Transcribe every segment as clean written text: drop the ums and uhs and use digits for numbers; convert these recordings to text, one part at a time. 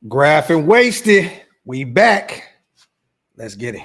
Graphk and Wasted. We back. Let's get it.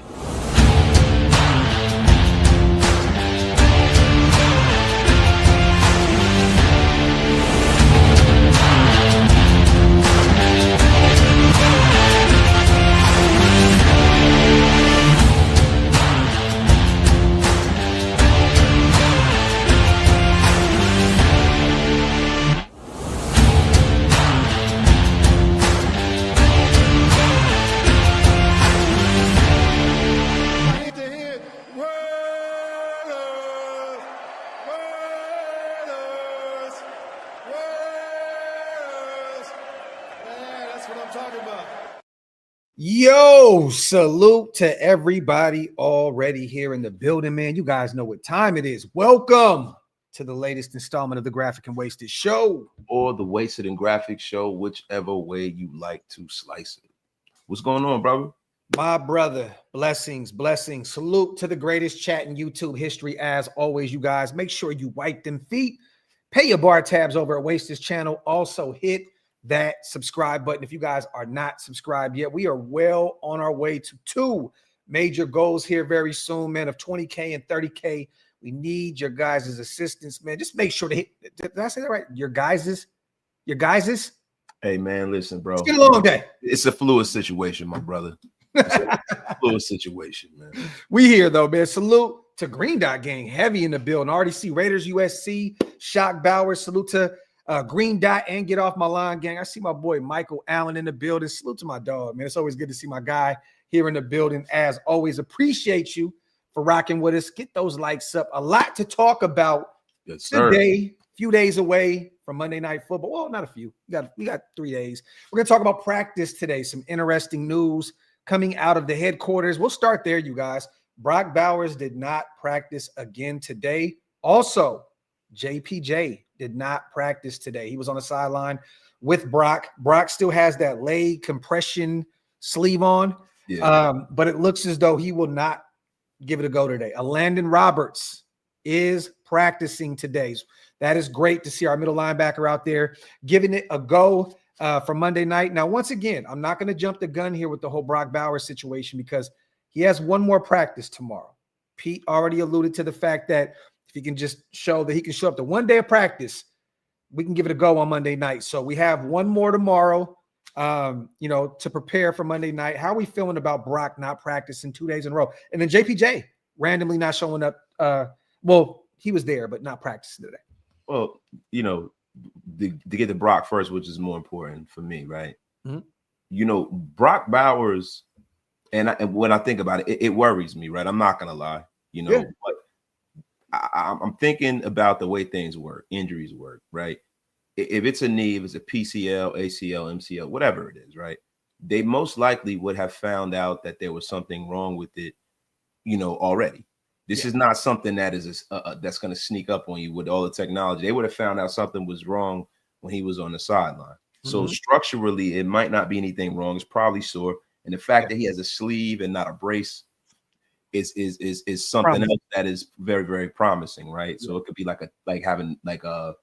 Yo, salute to everybody already here in the building, man. You guys know what time it is. Welcome to the latest installment of the Graphk and Wasted Show. Or the Wasted and Graphk Show, whichever way you like to slice it. What's going on, brother? My brother, blessings. Salute to the greatest chat in YouTube history. As always, you guys, make sure you wipe them feet. Pay your bar tabs over at Wasted's channel. Also hit that subscribe button if you guys are not subscribed yet. We are well on our way to 2 major goals here very soon, man, of 20K and 30K. We need your guys' assistance, man. Just make sure to hit. Did I say that right? Your guys'? Hey, man, listen, bro. It's been a long day. It's a fluid situation, my brother. It's a fluid situation, man. We here, though, man. Salute to Green Dot Gang. Heavy in the building. Already see Raiders USC. Shock Bowers. Salute to Green Dot and Get Off My Line Gang. I see my boy Michael Allen in the building. Salute to my dog, man. It's always good to see my guy here in the building. As always, appreciate you for rocking with us. Get those likes up. A lot to talk about today. Few days away from Monday Night Football. Well, not a few. We got 3 days. We're going to talk about practice today. Some interesting news coming out of the headquarters. We'll start there, you guys. Brock Bowers did not practice again today. Also, JPJ did not practice today. He was on the sideline with Brock. Brock still has that leg compression sleeve on, but it looks as though he will not give it a go today. Landon Roberts is practicing today. That is great to see our middle linebacker out there giving it a go for Monday night. Now, once again, I'm not going to jump the gun here with the whole Brock Bowers situation because he has one more practice tomorrow. Pete already alluded to the fact that if he can just show that he can show up to 1 day of practice, we can give it a go on Monday night. So we have one more tomorrow, to prepare for Monday night. How are we feeling about Brock not practicing 2 days in a row? And then JPJ randomly not showing up. Well, he was there, but not practicing today. Well, to get to Brock first, which is more important for me, right? Mm-hmm. Brock Bowers, and when I think about it, it worries me, right? I'm not going to lie, but I'm thinking about the way things work, injuries work, right? If it's a knee, if it's a PCL, ACL, MCL, whatever it is, right? They most likely would have found out that there was something wrong with it, already. This is not something that is that's going to sneak up on you with all the technology. They would have found out something was wrong when he was on the sideline. Mm-hmm. So structurally, it might not be anything wrong. It's probably sore. And the fact that he has a sleeve and not a brace is something else that is very, very promising, right? So it could be having the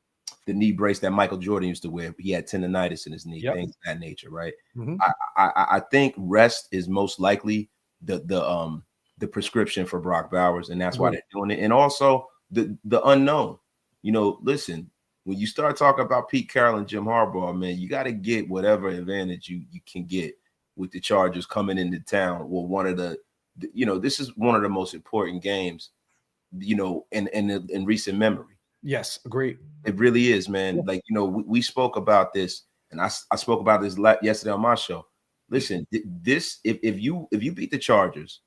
knee brace that Michael Jordan used to wear. He had tendonitis in his knee, things of that nature, right? Mm-hmm. I think rest is most likely the prescription for Brock Bowers, and that's why they're doing it. And also the unknown. Listen, when you start talking about Pete Carroll and Jim Harbaugh, man, you got to get whatever advantage you can get with the Chargers coming into town. Well, this is one of the most important games, in recent memory. Yes, agreed. It really is, man. Yeah. We spoke about this, and I spoke about this yesterday on my show. Listen, this if you beat the Chargers,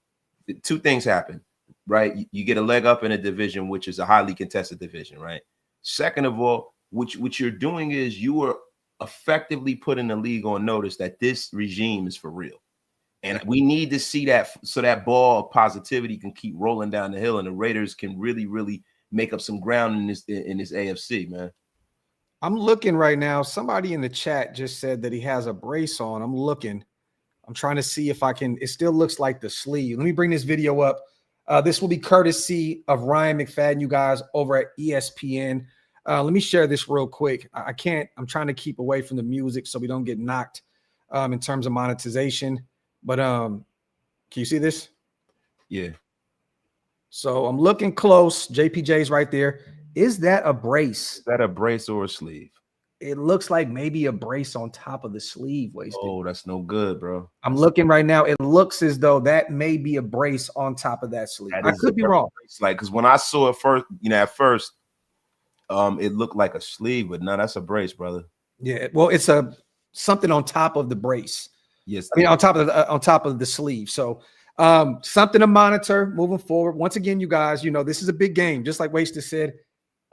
2 things happen, right? You get a leg up in a division, which is a highly contested division, right? Second of all, what you're doing is you are effectively putting the league on notice that this regime is for real. And we need to see that so that ball of positivity can keep rolling down the hill and the Raiders can really, really make up some ground in this AFC, man. I'm looking right now. Somebody in the chat just said that he has a brace on. I'm looking. I'm trying to see if I can. It still looks like the sleeve. Let me bring this video up. This will be courtesy of Ryan McFadden, you guys, over at ESPN. Let me share this real quick. I can't. I'm trying to keep away from the music so we don't get knocked in terms of monetization. But can you see this? Yeah. So I'm looking close. JPJ's right there. Is that a brace? Is that a brace or a sleeve? It looks like maybe a brace on top of the sleeve, Wasted. Oh, that's no good, bro. I'm looking right now. It looks as though that may be a brace on top of that sleeve. I could be wrong. Like, because when I saw it first, at first, it looked like a sleeve, but no, that's a brace, brother. Yeah, well, it's something on top of the brace. Yes, I mean on top of the sleeve. So something to monitor moving forward. Once again, you guys, this is a big game, just like Wasted said,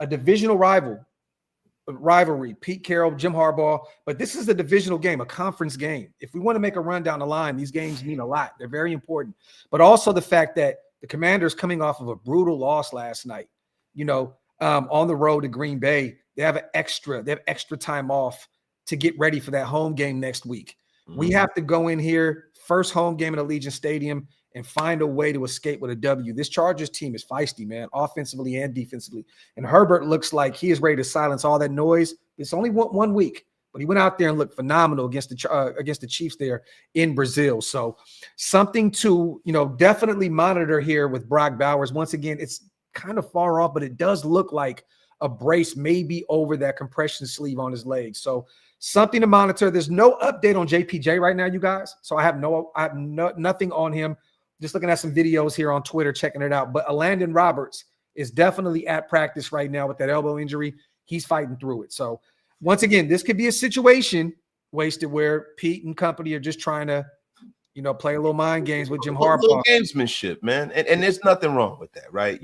a divisional rivalry, Pete Carroll, Jim Harbaugh, but this is a divisional game, a conference game. If we want to make a run down the line, these games mean a lot. They're very important, but also the fact that the Commanders coming off of a brutal loss last night, on the road to Green Bay, they have extra time off to get ready for that home game next week. Mm-hmm. We have to go in here, first home game at Allegiant Stadium, and find a way to escape with a W. This Chargers team is feisty, man, offensively and defensively. And Herbert looks like he is ready to silence all that noise. It's only 1 week, but he went out there and looked phenomenal against the Chiefs there in Brazil. So something to, definitely monitor here with Brock Bowers. Once again, it's kind of far off, but it does look like a brace may be over that compression sleeve on his leg. So something to monitor. There's no update on JPJ right now, you guys. So I have nothing on him. Just looking at some videos here on Twitter, checking it out. But Landon Roberts is definitely at practice right now with that elbow injury. He's fighting through it. So once again, this could be a situation, Wasted, where Pete and company are just trying to, play a little mind games with Jim Harbaugh. A little gamesmanship, man. And there's nothing wrong with that, right?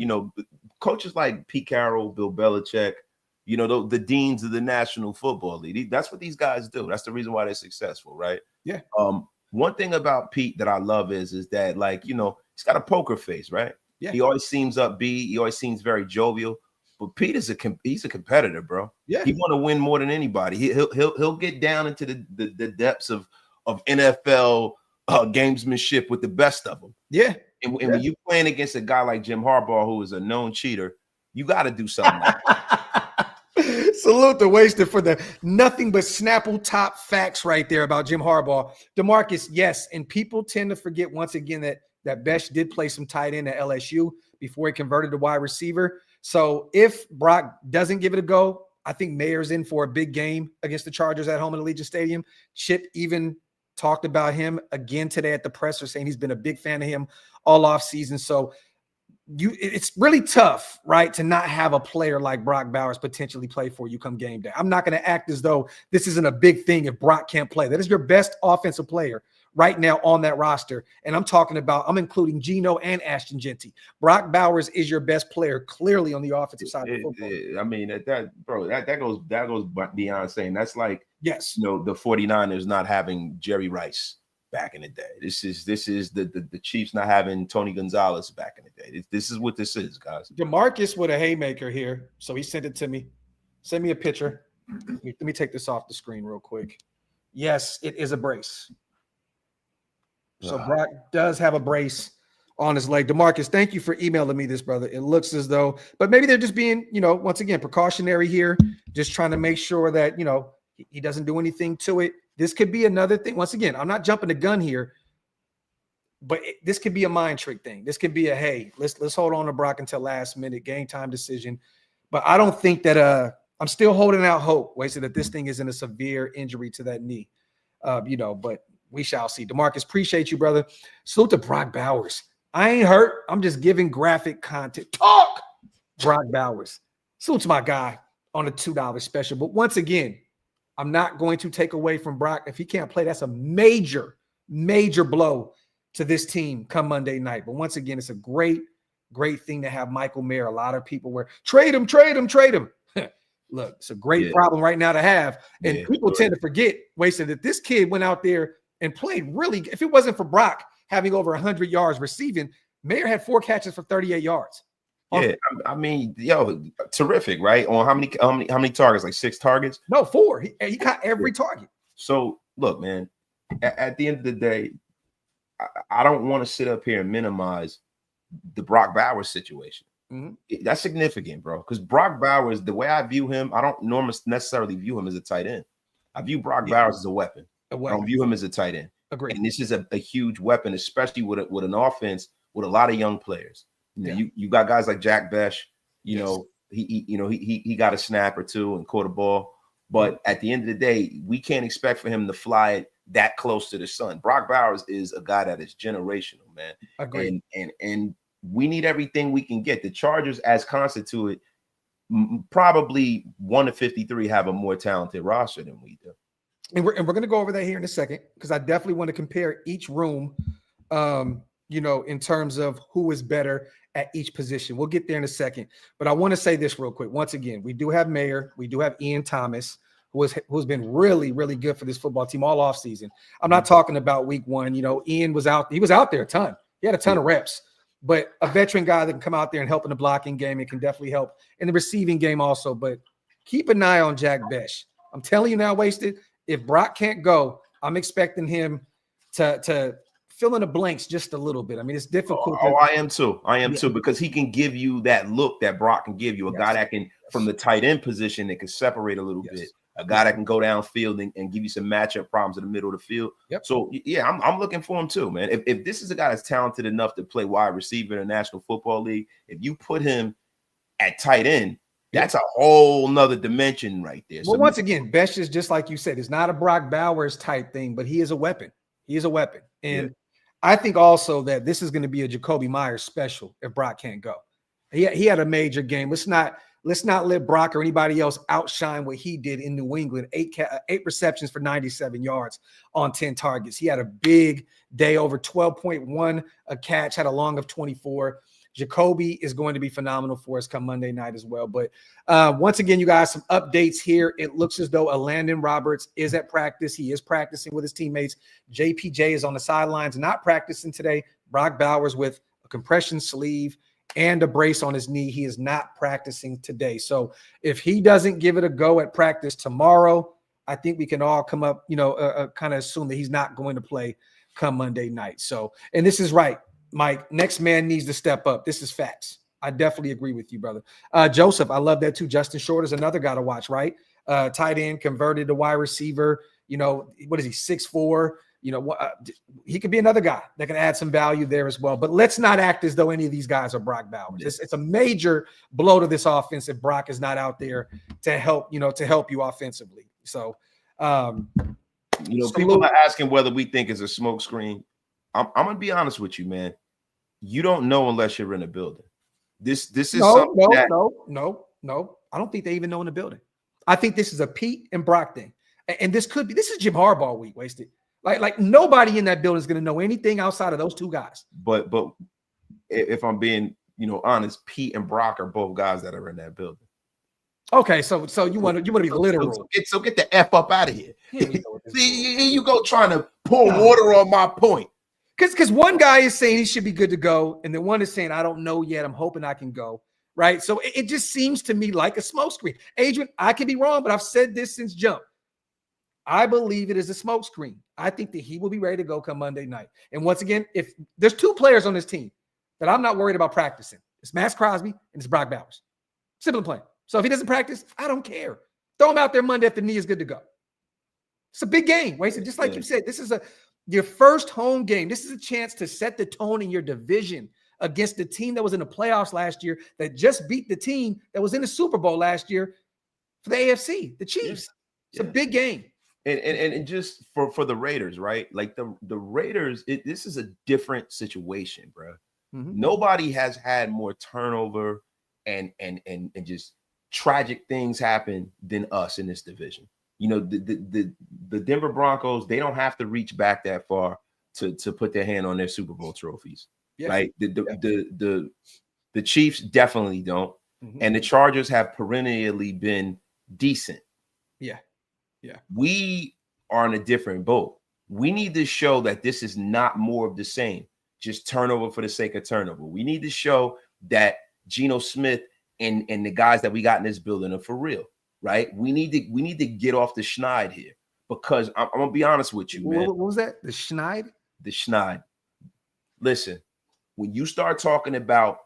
Coaches like Pete Carroll, Bill Belichick, the deans of the National Football League. That's what these guys do. That's the reason why they're successful, right? Yeah. One thing about Pete that I love is that, he's got a poker face, right? Yeah. He always seems upbeat. He always seems very jovial. But Pete is he's a competitor, bro. Yeah. He want to win more than anybody. He'll get down into the depths of NFL gamesmanship with the best of them. Yeah. And when you playing against a guy like Jim Harbaugh, who is a known cheater, you got to do something like that. Salute the Wasted for the nothing but Snapple top facts right there about Jim Harbaugh. DeMarcus, yes, and people tend to forget once again that Besh did play some tight end at LSU before he converted to wide receiver. So if Brock doesn't give it a go, I think Mayer's in for a big game against the Chargers at home at Allegiant Stadium. Chip even talked about him again today at the presser, saying he's been a big fan of him all offseason. So it's really tough, right, to not have a player like Brock Bowers potentially play for you come game day. I'm not going to act as though this isn't a big thing if Brock can't play. That is your best offensive player right now on that roster. And I'm including Geno and Ashton Jeanty. Brock Bowers is your best player clearly on the offensive side of football. I mean, that goes beyond saying. That's like, yes, the 49ers not having Jerry Rice back in the day. This is the Chiefs not having Tony Gonzalez back in the day. This is what this is, guys. DeMarcus with a haymaker here. So he sent it to me. Send me a picture. Let me take this off the screen real quick. Yes, it is a brace. So Brock does have a brace on his leg. DeMarcus, thank you for emailing me this, brother. It looks as though, but maybe they're just being, once again, precautionary here, just trying to make sure that, he doesn't do anything to it. This could be another thing. Once again, I'm not jumping the gun here, but this could be a mind trick thing. This could be hey, let's hold on to Brock until last minute game time decision. But I don't think that I'm still holding out hope, Wasted, that this thing isn't a severe injury to that knee. But we shall see. DeMarcus, appreciate you, brother. Salute to Brock Bowers. I ain't hurt. I'm just giving graphic content. Talk, Brock Bowers. Salute to my guy on a $2 special. But once again, I'm not going to take away from Brock. If he can't play, that's a major, major blow to this team come Monday night. But once again, it's a great, great thing to have Michael Mayer. A lot of people were trade him. Look, it's a great problem right now to have. And people tend to forget, Wasted, that this kid went out there and played really. If it wasn't for Brock having over 100 yards receiving, Mayer had 4 catches for 38 yards. Yeah, I mean, terrific, right? On how many targets? Like 6 targets? No, 4. He caught every target. So look, man, at the end of the day, I don't want to sit up here and minimize the Brock Bowers situation. Mm-hmm. That's significant, bro. Because Brock Bowers, the way I view him, I don't necessarily view him as a tight end. I view Brock Bowers as a weapon. A I weapon. don't view him as a tight end. Agreed. And this is a huge weapon, especially with an offense with a lot of young players. You know, you got guys like Jack Besh. You know, he got a snap or two and caught a ball. But at the end of the day, we can't expect for him to fly it that close to the sun. Brock Bowers is a guy that is generational, man. Agreed. And we need everything we can get. The Chargers, as constituted, probably 1 to 53 have a more talented roster than we do. And we're going to go over that here in a second, because I definitely want to compare each room, you know, in terms of who is better at each position. We'll get there in a second. But I want to say this real quick. Once again, we do have Mayer. We do have Ian Thomas, who's been really, really good for this football team all offseason. I'm not talking about week one. You know, Ian was out. He was out there a ton. He had a ton of reps. But a veteran guy that can come out there and help in the blocking game, it can definitely help in the receiving game also. But keep an eye on Jack Besh. I'm telling you now, Wasted, if Brock can't go, I'm expecting him to fill in the blanks just a little bit. I mean, it's difficult. I am too. I am too, because he can give you that look that Brock can give you. A guy that can, from the tight end position, that can separate a little bit. A guy that can go downfield and give you some matchup problems in the middle of the field. So, yeah, I'm looking for him too, man. If this is a guy that's talented enough to play wide receiver in the National Football League, if you put him at tight end, that's a whole nother dimension right there. Well, once again, Besh is just like you said. It's not a Brock Bowers type thing, but he is a weapon. He is a weapon. And I think also that this is going to be a Jacoby Myers special if Brock can't go. He had a major game. Let's not let Brock or anybody else outshine what he did in New England. 8 receptions for 97 yards on 10 targets. He had a big day, over 12.1 a catch, had a long of 24. Jacoby is going to be phenomenal for us come Monday night as well. But once again, you guys, some updates here. It looks as though Landon Roberts is at practice. He is practicing with his teammates. JPJ is on the sidelines, not practicing today. Brock Bowers with a compression sleeve and a brace on his knee. He is not practicing today. So if he doesn't give it a go at practice tomorrow, I think we can all come up, you know, kind of assume that he's not going to play come Monday night. So, and this is right, Mike, next man needs to step up. This is facts. I definitely agree with you, brother. Joseph, I love that too. Justin Short is another guy to watch, right? Tight end, converted to wide receiver. You know, what is he, 6'4"? You know, he could be another guy that can add some value there as well. But let's not act as though any of these guys are Brock Bowers. It's a major blow to this offense if Brock is not out there to help you offensively. So, you know, people are asking whether we think it's a smoke screen. I'm going to be honest with you, man. You don't know unless you're in a building. This is no. I don't think they even know in the building. I think this is a Pete and Brock thing. And this is Jim Harbaugh week, Wasted. Like nobody in that building is going to know anything outside of those two guys. But if I'm being, you know, honest, Pete and Brock are both guys that are in that building. Okay, so you want to be literal. So get the F up out of here. See, here you go trying to pour water on my point. Because one guy is saying he should be good to go, and the one is saying, I don't know yet. I'm hoping I can go. Right. So it just seems to me like a smokescreen. Adrian, I could be wrong, but I've said this since jump. I believe it is a smokescreen. I think that he will be ready to go come Monday night. And once again, if there's two players on this team that I'm not worried about practicing, it's Max Crosby and it's Brock Bowers. Simple and plain. So if he doesn't practice, I don't care. Throw him out there Monday if the knee is good to go. It's a big game, Wasted. Just like you said, this is your first home game. This is a chance to set the tone in your division against the team that was in the playoffs last year, that just beat the team that was in the Super Bowl last year for the AFC, the Chiefs. It's a big game. And just for the Raiders, right? Like the Raiders, this is a different situation, bro. Mm-hmm. Nobody has had more turnover and just tragic things happen than us in this division. You know, the Denver Broncos, they don't have to reach back that far to put their hand on their Super Bowl trophies, right? The Chiefs definitely don't, and the Chargers have perennially been decent. Yeah, we are in a different boat. We need to show that this is not more of the same, just turnover for the sake of turnover. We need to show that Geno Smith and the guys that we got in this building are for real. Right, we need to get off the schneid here, because I'm gonna be honest with you, man. What was that? The schneid? The schneid. Listen, when you start talking about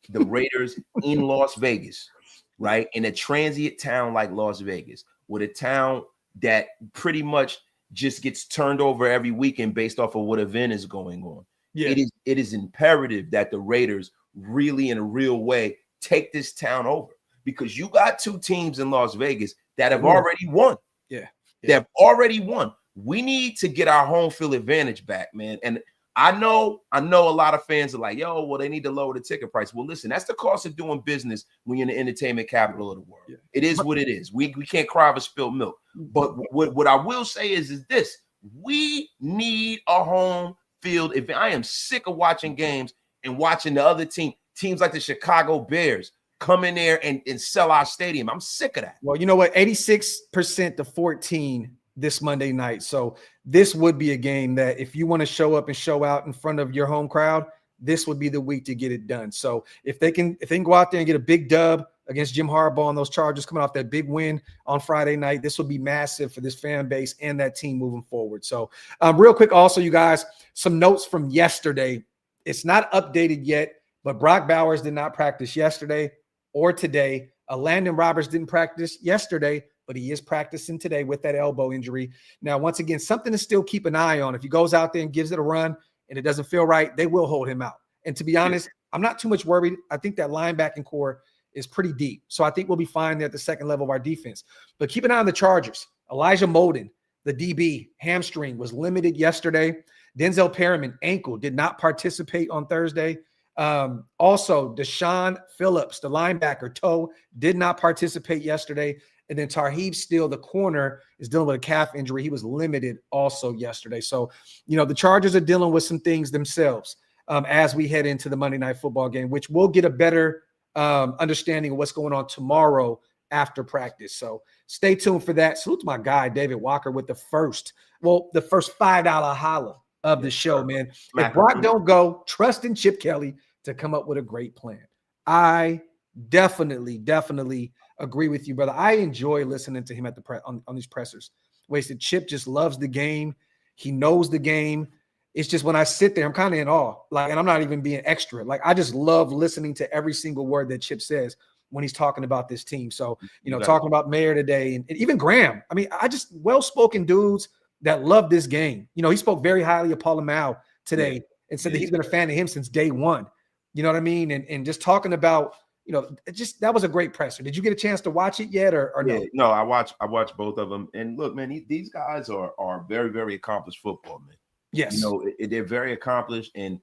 the Raiders in Las Vegas, right, in a transient town like Las Vegas, with a town that pretty much just gets turned over every weekend based off of what event is going on. Yeah. It is imperative that the Raiders really, in a real way, take this town over, because you got two teams in Las Vegas that have already won. Yeah. They have already won. We need to get our home field advantage back, man. And I know a lot of fans are like, yo, well, they need to lower the ticket price. Well, listen, that's the cost of doing business when you're in the entertainment capital of the world. Yeah. It is what it is. We can't cry over spilled milk. But what I will say is this: we need a home field event. I am sick of watching games and watching the other teams like the Chicago Bears come in there and sell our stadium. I'm sick of that. Well, you know what? 86% to 14 this Monday night. So this would be a game that if you want to show up and show out in front of your home crowd, this would be the week to get it done. So if they can go out there and get a big dub against Jim Harbaugh and those Chargers coming off that big win on Friday night, this would be massive for this fan base and that team moving forward. So real quick, also, you guys, some notes from yesterday. It's not updated yet, but Brock Bowers did not practice yesterday or today. Landon Roberts didn't practice yesterday, but he is practicing today with that elbow injury. Now, once again, something to still keep an eye on. If he goes out there and gives it a run and it doesn't feel right, they will hold him out. And to be honest, I'm not too much worried. I think that linebacking core is pretty deep. So I think we'll be fine there at the second level of our defense. But keep an eye on the Chargers. Elijah Molden, the DB, hamstring, was limited yesterday. Denzel Perriman, ankle, did not participate on Thursday. Also, Deshaun Phillips, the linebacker, toe, did not participate yesterday. And then Tarheeb Steele, the corner, is dealing with a calf injury. He was limited also yesterday. So, the Chargers are dealing with some things themselves as we head into the Monday Night Football game, which we'll get a better understanding of what's going on tomorrow after practice. So stay tuned for that. Salute to my guy, David Walker, with the first $5 holla of the show, man. If Brock don't go, trust in Chip Kelly to come up with a great plan. I definitely agree with you, brother. I enjoy listening to him at the on these pressers. Wasted Chip just loves the game. He knows the game. It's just when I sit there, I'm kind of in awe. And I'm not even being extra. I just love listening to every single word that Chip says when he's talking about this team. So, talking about Mayer today and even Graham. I mean, I just well-spoken dudes that love this game. He spoke very highly of Paul Mao today and said that he's been a fan of him since day one. You know what I mean? And just talking about, that was a great presser. Did you get a chance to watch it yet or no? Yeah, no, I watched both of them. And look, man, these guys are very, very accomplished football, man. Yes. They're very accomplished. And,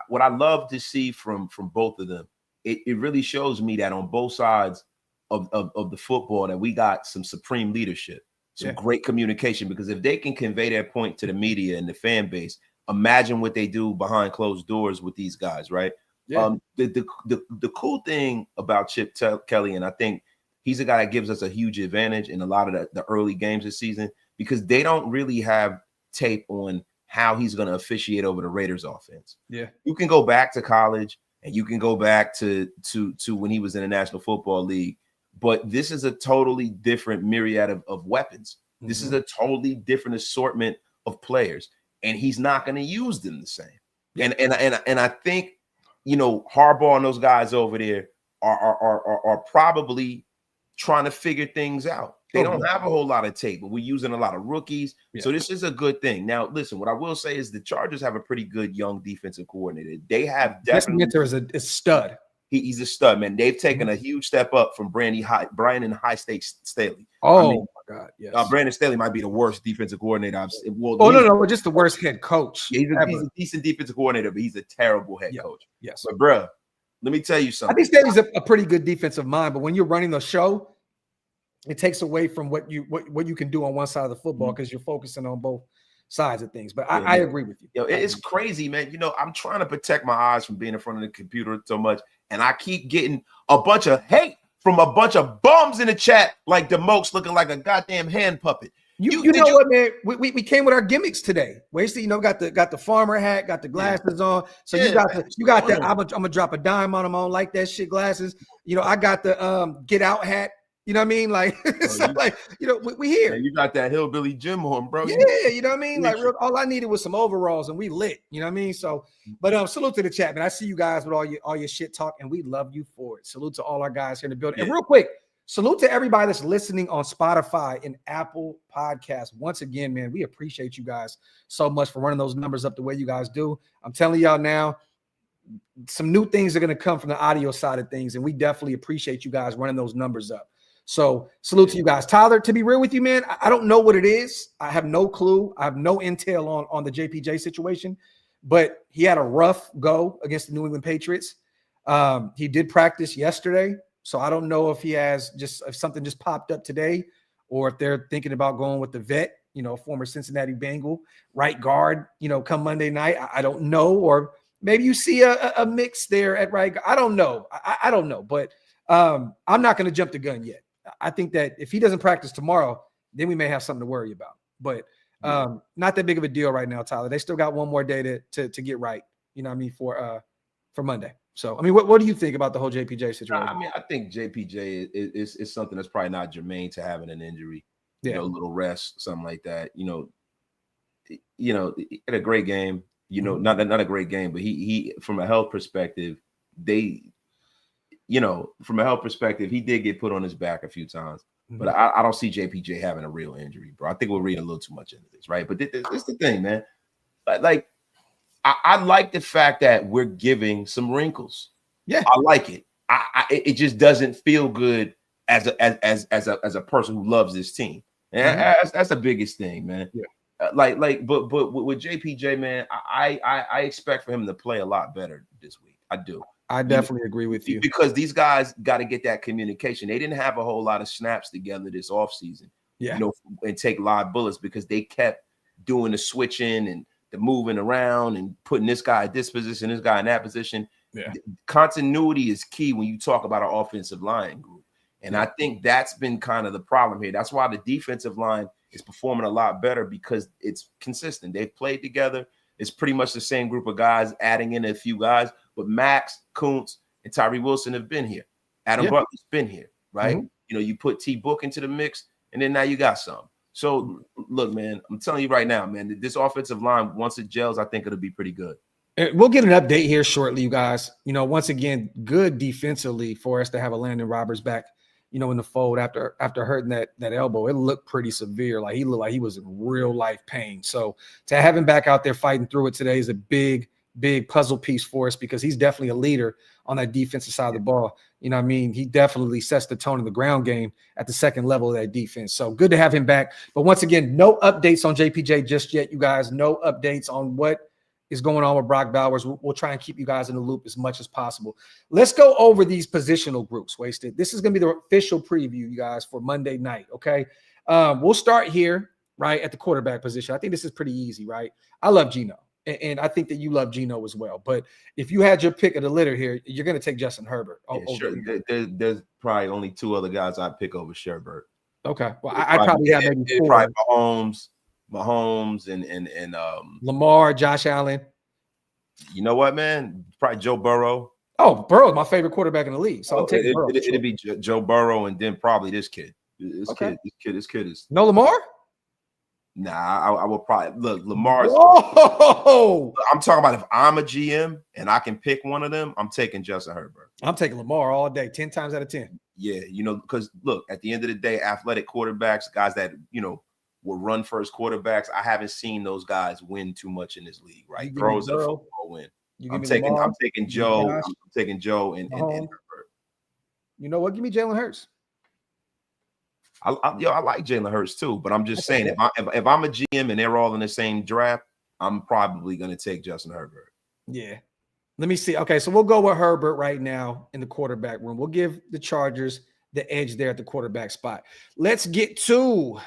what I love to see from both of them, it really shows me that on both sides of the football that we got some supreme leadership, some great communication, because if they can convey that point to the media and the fan base, imagine what they do behind closed doors with these guys, right? Yeah. The cool thing about Chip Kelly, and I think he's a guy that gives us a huge advantage in a lot of the early games this season, because they don't really have tape on how he's going to officiate over the Raiders offense. Yeah. You can go back to college and you can go back to when he was in the National Football League, but this is a totally different myriad of weapons. Mm-hmm. This is a totally different assortment of players, and he's not going to use them the same. Yeah. And I think, Harbaugh and those guys over there are probably trying to figure things out. They don't have a whole lot of tape, but we're using a lot of rookies. Yeah. So this is a good thing. Now, listen, what I will say is the Chargers have a pretty good young defensive coordinator. They have definitely – is a stud. He's a stud, man. They've taken a huge step up from Brandon High Stakes Staley. Oh, my God, yes. Brandon Staley might be the worst defensive coordinator I've seen. Well, no, just the worst head coach. Yeah, he's a decent defensive coordinator, but he's a terrible head coach. Yes. But, bro, let me tell you something. I think Staley's a pretty good defensive mind, but when you're running the show, it takes away from what you can do on one side of the football because you're focusing on both sides of things. But I agree with you. It's crazy, man. I'm trying to protect my eyes from being in front of the computer so much, and I keep getting a bunch of hate from a bunch of bums in the chat, like the Mokes looking like a goddamn hand puppet. You know what, man? We came with our gimmicks today. Wasted, got the farmer hat, got the glasses on. So you got the I'm gonna drop a dime on them. I don't like that shit glasses. I got the get out hat. You know what I mean? We here. Man, you got that hillbilly Jim on, bro. Yeah, you know what I mean? All I needed was some overalls and we lit. You know what I mean? So, but salute to the chat, man. I see you guys with all your shit talk, and we love you for it. Salute to all our guys here in the building. Yeah. And real quick, salute to everybody that's listening on Spotify and Apple Podcasts. Once again, man, we appreciate you guys so much for running those numbers up the way you guys do. I'm telling y'all now, some new things are going to come from the audio side of things, and we definitely appreciate you guys running those numbers up. So salute to you guys. Tyler, to be real with you, man, I don't know what it is. I have no clue. I have no intel on the JPJ situation, but he had a rough go against the New England Patriots. He did practice yesterday, so I don't know if if something just popped up today, or if they're thinking about going with the vet, former Cincinnati Bengal right guard, come Monday night. I don't know, or maybe you see a mix there at right guard. I don't know. I don't know, but I'm not going to jump the gun yet. I think that if he doesn't practice tomorrow, then we may have something to worry about. But not that big of a deal right now, Tyler. They still got one more day to get right. You know what I mean, for Monday. So, I mean, what do you think about the whole JPJ situation? I mean, I think JPJ is something that's probably not germane to having an injury. Yeah. A little rest, something like that. He had a great game. Not a great game, but he from a health perspective, from a health perspective, he did get put on his back a few times. But I don't see JPJ having a real injury, bro. I think we're reading a little too much into this, right? But this is the thing, man. Like, I like the fact that we're giving some wrinkles. Yeah, I like it. It just doesn't feel good as a person who loves this team. And that's the biggest thing, man. Yeah. But with JPJ, man, I expect for him to play a lot better this week. I do. I definitely agree with you, because these guys got to get that communication. They didn't have a whole lot of snaps together this offseason, and take live bullets, because they kept doing the switching and the moving around and putting this guy at this position, this guy in that position. Yeah. Continuity is key when you talk about our offensive line group. And I think that's been kind of the problem here. That's why the defensive line is performing a lot better, because it's consistent. They've played together. It's pretty much the same group of guys, adding in a few guys. But Max, Kuntz, and Tyree Wilson have been here. Adam Butler's been here, right? You put T Book into the mix, and then now you got some. So, look, man, I'm telling you right now, man, this offensive line, once it gels, I think it'll be pretty good. We'll get an update here shortly, you guys. Once again, good defensively for us to have a Landon Roberts back, in the fold after hurting that elbow. It looked pretty severe. Like, he looked like he was in real life pain. So to have him back out there fighting through it today is a big puzzle piece for us, because he's definitely a leader on that defensive side of the ball. He definitely sets the tone in the ground game at the second level of that defense. So good to have him back. But once again, no updates on JPJ just yet, you guys. No updates on what is going on with Brock Bowers. We'll try and keep you guys in the loop as much as possible. Let's go over these positional groups, Wasted. This is going to be the official preview, you guys, for Monday night, okay? We'll start here, right, at the quarterback position. I think this is pretty easy, right? I love Geno. And I think that you love Geno as well. But if you had your pick of the litter here, you're going to take Justin Herbert. Sure. There's probably only two other guys I'd pick over Sherbert. Okay. Well, I probably have maybe four. Probably Mahomes and Lamar, Josh Allen. You know what, man? Probably Joe Burrow. Oh, Burrow's my favorite quarterback in the league. So I'll take Burrow. It'd be Joe Burrow, and then probably this kid. This kid is no Lamar. Nah, I will probably look Lamar's. Whoa! I'm talking about if I'm a GM and I can pick one of them, I'm taking Justin Herbert. I'm taking Lamar all day, 10 times out of 10. Yeah, because look, at the end of the day, athletic quarterbacks, guys that will run first quarterbacks. I haven't seen those guys win too much in this league, right? Throws a football win. I'm taking Joe. I'm taking Joe and Herbert. You know what? Give me Jalen Hurts. I like Jalen Hurts too, but I'm just saying, if I'm a GM and they're all in the same draft, I'm probably going to take Justin Herbert. Yeah. Let me see. Okay, so we'll go with Herbert right now in the quarterback room. We'll give the Chargers the edge there at the quarterback spot. Let's get to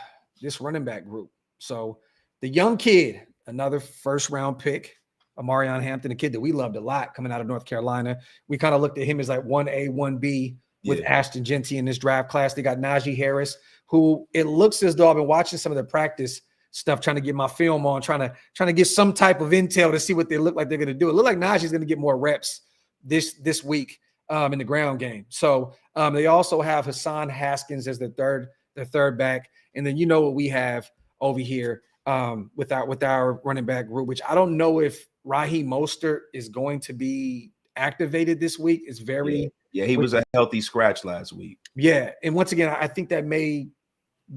this running back group. So the young kid, another first-round pick, Amarion Hampton, a kid that we loved a lot coming out of North Carolina. We kind of looked at him as like 1A, 1B. With Ashton Jeanty in this draft class. They got Najee Harris, who it looks as though I've been watching some of the practice stuff, trying to get my film on, trying to get some type of intel to see what they look like they're going to do. It looked like Najee's going to get more reps this week in the ground game. So they also have Hassan Haskins as their third back. And then you know what we have over here with our running back group, which I don't know if Raheem Mostert is going to be activated this week. It's very Yeah, he was a healthy scratch last week. Yeah, and once again, I think that may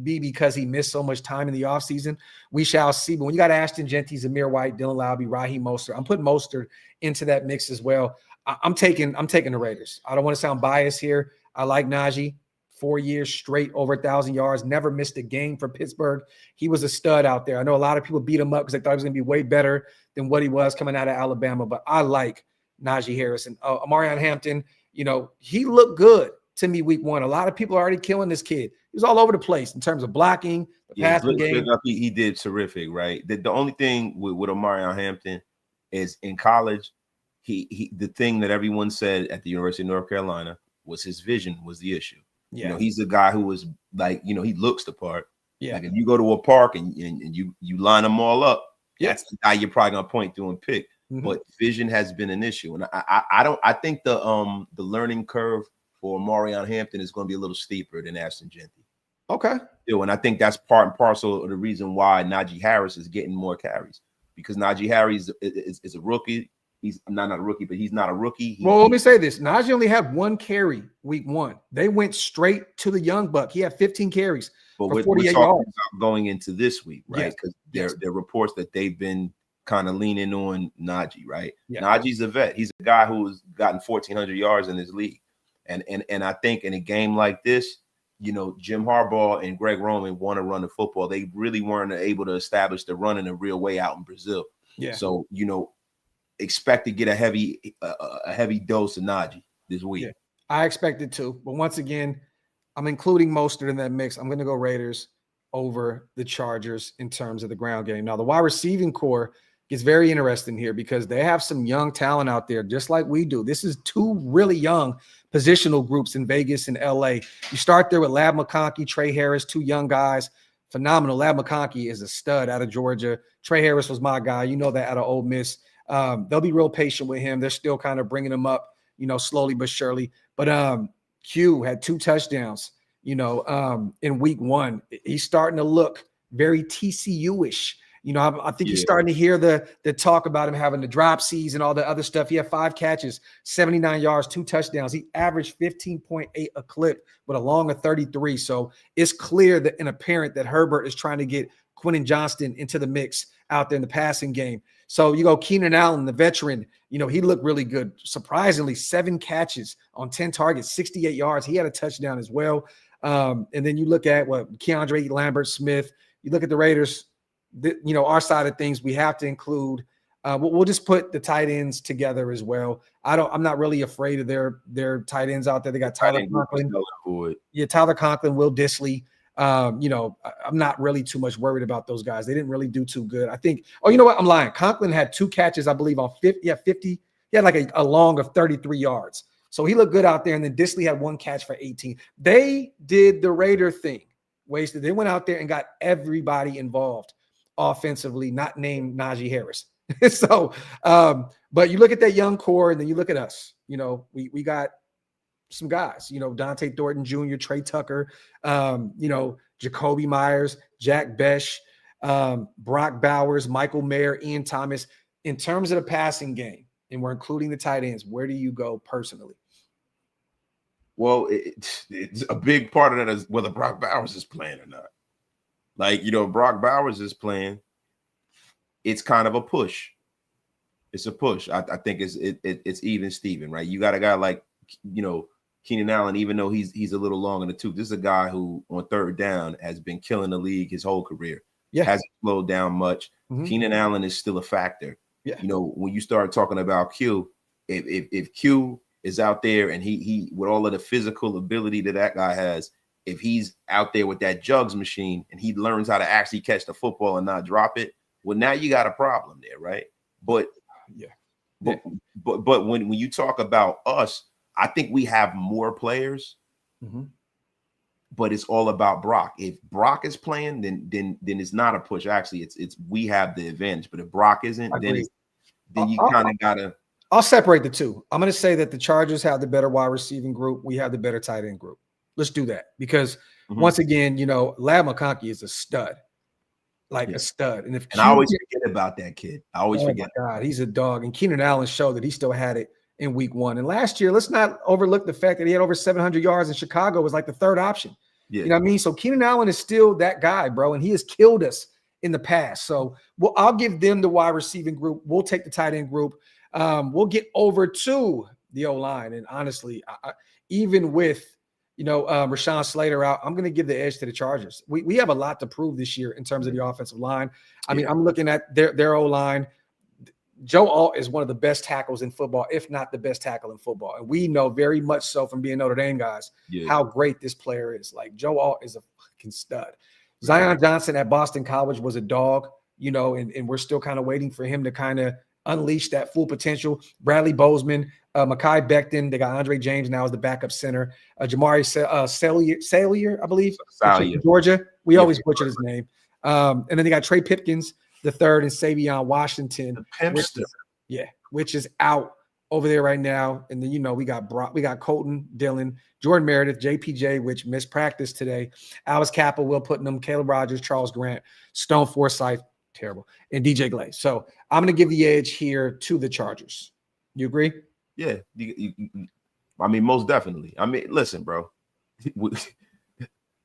be because he missed so much time in the offseason. We shall see. But when you got Ashton Jeanty, Zamir White, Dylan Lowby, Raheem Mostert, I'm putting Mostert into that mix as well. I'm taking the Raiders. I don't want to sound biased here. I like Najee. 4 years straight, over 1,000 yards, never missed a game for Pittsburgh. He was a stud out there. I know a lot of people beat him up because they thought he was going to be way better than what he was coming out of Alabama, but I like Najee Harris. And Amarion Hampton, he looked good to me week 1. A lot of people are already killing this kid. He was all over the place in terms of blocking, the passing game. He did terrific, right? The only thing with Amarion Hampton is in college, the thing that everyone said at the University of North Carolina was his vision was the issue. Yeah. He's a guy who was like, he looks the part. Yeah. Like if you go to a park and you line them all up, that's the guy you're probably gonna point to and pick. Mm-hmm. But vision has been an issue, and I think the learning curve for Amarion Hampton is going to be a little steeper than Ashton Jeanty. Okay. And I think that's part and parcel of the reason why Najee Harris is getting more carries, because Najee Harris is a rookie. He's not a rookie, but he's not a rookie. Let me say this. Najee only had 1 carry week 1. They went straight to the young buck. He had 15 carries for 48 yards. About going into this week, right? Because there are reports that they've been kind of leaning on Najee, right? Yeah. Najee's a vet. He's a guy who's gotten 1,400 yards in his league. And I think in a game like this, Jim Harbaugh and Greg Roman want to run the football. They really weren't able to establish the run in a real way out in Brazil. Yeah. So, expect to get a heavy dose of Najee this week. Yeah, I expect it too. But once again, I'm including Mostert in that mix. I'm going to go Raiders over the Chargers in terms of the ground game. Now, the wide receiving core gets very interesting here because they have some young talent out there, just like we do. This is 2 really young positional groups in Vegas and LA. You start there with Lab McConkey, Trey Harris, 2 young guys. Phenomenal. Lab McConkey is a stud out of Georgia. Trey Harris was my guy. You know that out of Ole Miss. They'll be real patient with him. They're still kind of bringing him up, slowly but surely. But Q had 2 touchdowns, in week 1. He's starting to look very TCU-ish. I think you're starting to hear the talk about him having the drop C's and all the other stuff. He had 5 catches, 79 yards, 2 touchdowns. He averaged 15.8 a clip with a long of 33. So it's clear that and apparent that Herbert is trying to get Quentin Johnston into the mix out there in the passing game. So you go Keenan Allen, the veteran, he looked really good. Surprisingly, 7 catches on 10 targets, 68 yards. He had a touchdown as well. And then you look at Keandre Lambert-Smith. You look at the Raiders, our side of things, we have to include. We'll just put the tight ends together as well. I'm not really afraid of their tight ends out there. They got Tyler Conklin. Yeah, Tyler Conklin, Will Dissly. I'm not really too much worried about those guys. They didn't really do too good. I think, you know what? I'm lying. Conklin had 2 catches, I believe, on 50. Yeah, 50. He had like a long of 33 yards. So he looked good out there. And then Dissly had 1 catch for 18. They did the Raider thing. They went out there and got everybody involved offensively, not named Najee Harris. So, but you look at that young core and then you look at us, we got some guys, Dante Thornton Jr., Trey Tucker, Jacoby Myers, Jack Besh, Brock Bowers, Michael Mayer, Ian Thomas. In terms of the passing game, and we're including the tight ends, where do you go personally? Well, it's a big part of that is whether Brock Bowers is playing or not. Like, Brock Bowers is playing, it's kind of a push. It's a push. I think it's even Steven, right? You got a guy like, Keenan Allen, even though he's a little long in the tooth. This is a guy who on 3rd down has been killing the league his whole career. Yeah. Hasn't slowed down much. Mm-hmm. Keenan Allen is still a factor. Yeah. When you start talking about Q, if Q is out there and he with all of the physical ability that guy has, if he's out there with that jugs machine and he learns how to actually catch the football and not drop it, well, now you got a problem there, right? But when you talk about us, I think we have more players, but it's all about Brock. If Brock is playing, then it's not a push. Actually, it's we have the advantage. But if Brock isn't, then you kind of gotta. I'll separate the two. I'm going to say that the Chargers have the better wide receiving group. We have the better tight end group. Let's do that because once again, Lab McConkey is a stud, a stud. And I always forget about that kid. I always forget. My God, he's a dog. And Keenan Allen showed that he still had it in week 1. And last year, let's not overlook the fact that he had over 700 yards in Chicago, was like the third option. Yeah. You know what I mean? So Keenan Allen is still that guy, bro, and he has killed us in the past. So I'll give them the wide receiving group. We'll take the tight end group. We'll get over to the O-line. And honestly, even with, Rashawn Slater out, I'm going to give the edge to the Chargers. We have a lot to prove this year in terms of the offensive line. I mean, I'm looking at their O-line. Joe Alt is one of the best tackles in football, if not the best tackle in football. And we know very much so from being Notre Dame guys how great this player is. Like, Joe Alt is a fucking stud. Zion Johnson at Boston College was a dog, and we're still kind of waiting for him to kind of unleash that full potential. Bradley Bozeman, Mekhi Becton, they got Andre James now as the backup center. Jamari Salyer, I believe, Georgia. We always butcher his name. And then they got Trey Pipkins the third and Savion Washington, which is out over there right now. And then, we got Colton Dillon, Jordan Meredith, JPJ, which missed practice today, Alice Cappa, Will Putnam, Caleb Rogers, Charles Grant, Stone Forsythe, terrible, and DJ Glaze. So I'm going to give the edge here to the Chargers. You agree? Yeah. I mean, most definitely. I mean, listen, bro,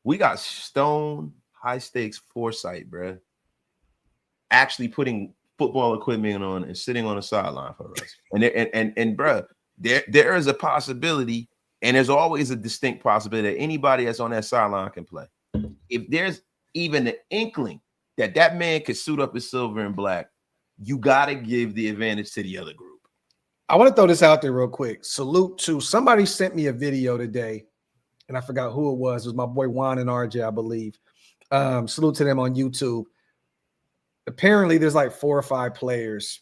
we got Stone, high stakes Forsythe, bro, actually putting football equipment on and sitting on the sideline for us. And bro, there is a possibility, and there's always a distinct possibility that anybody that's on that sideline can play. If there's even an inkling that man could suit up in silver and black, you got to give the advantage to the other group. I want to throw this out there real quick. Salute to somebody sent me a video today, and I forgot who it was. It was my boy Juan and RJ, I believe. Salute to them on YouTube. Apparently, there's like 4 or 5 players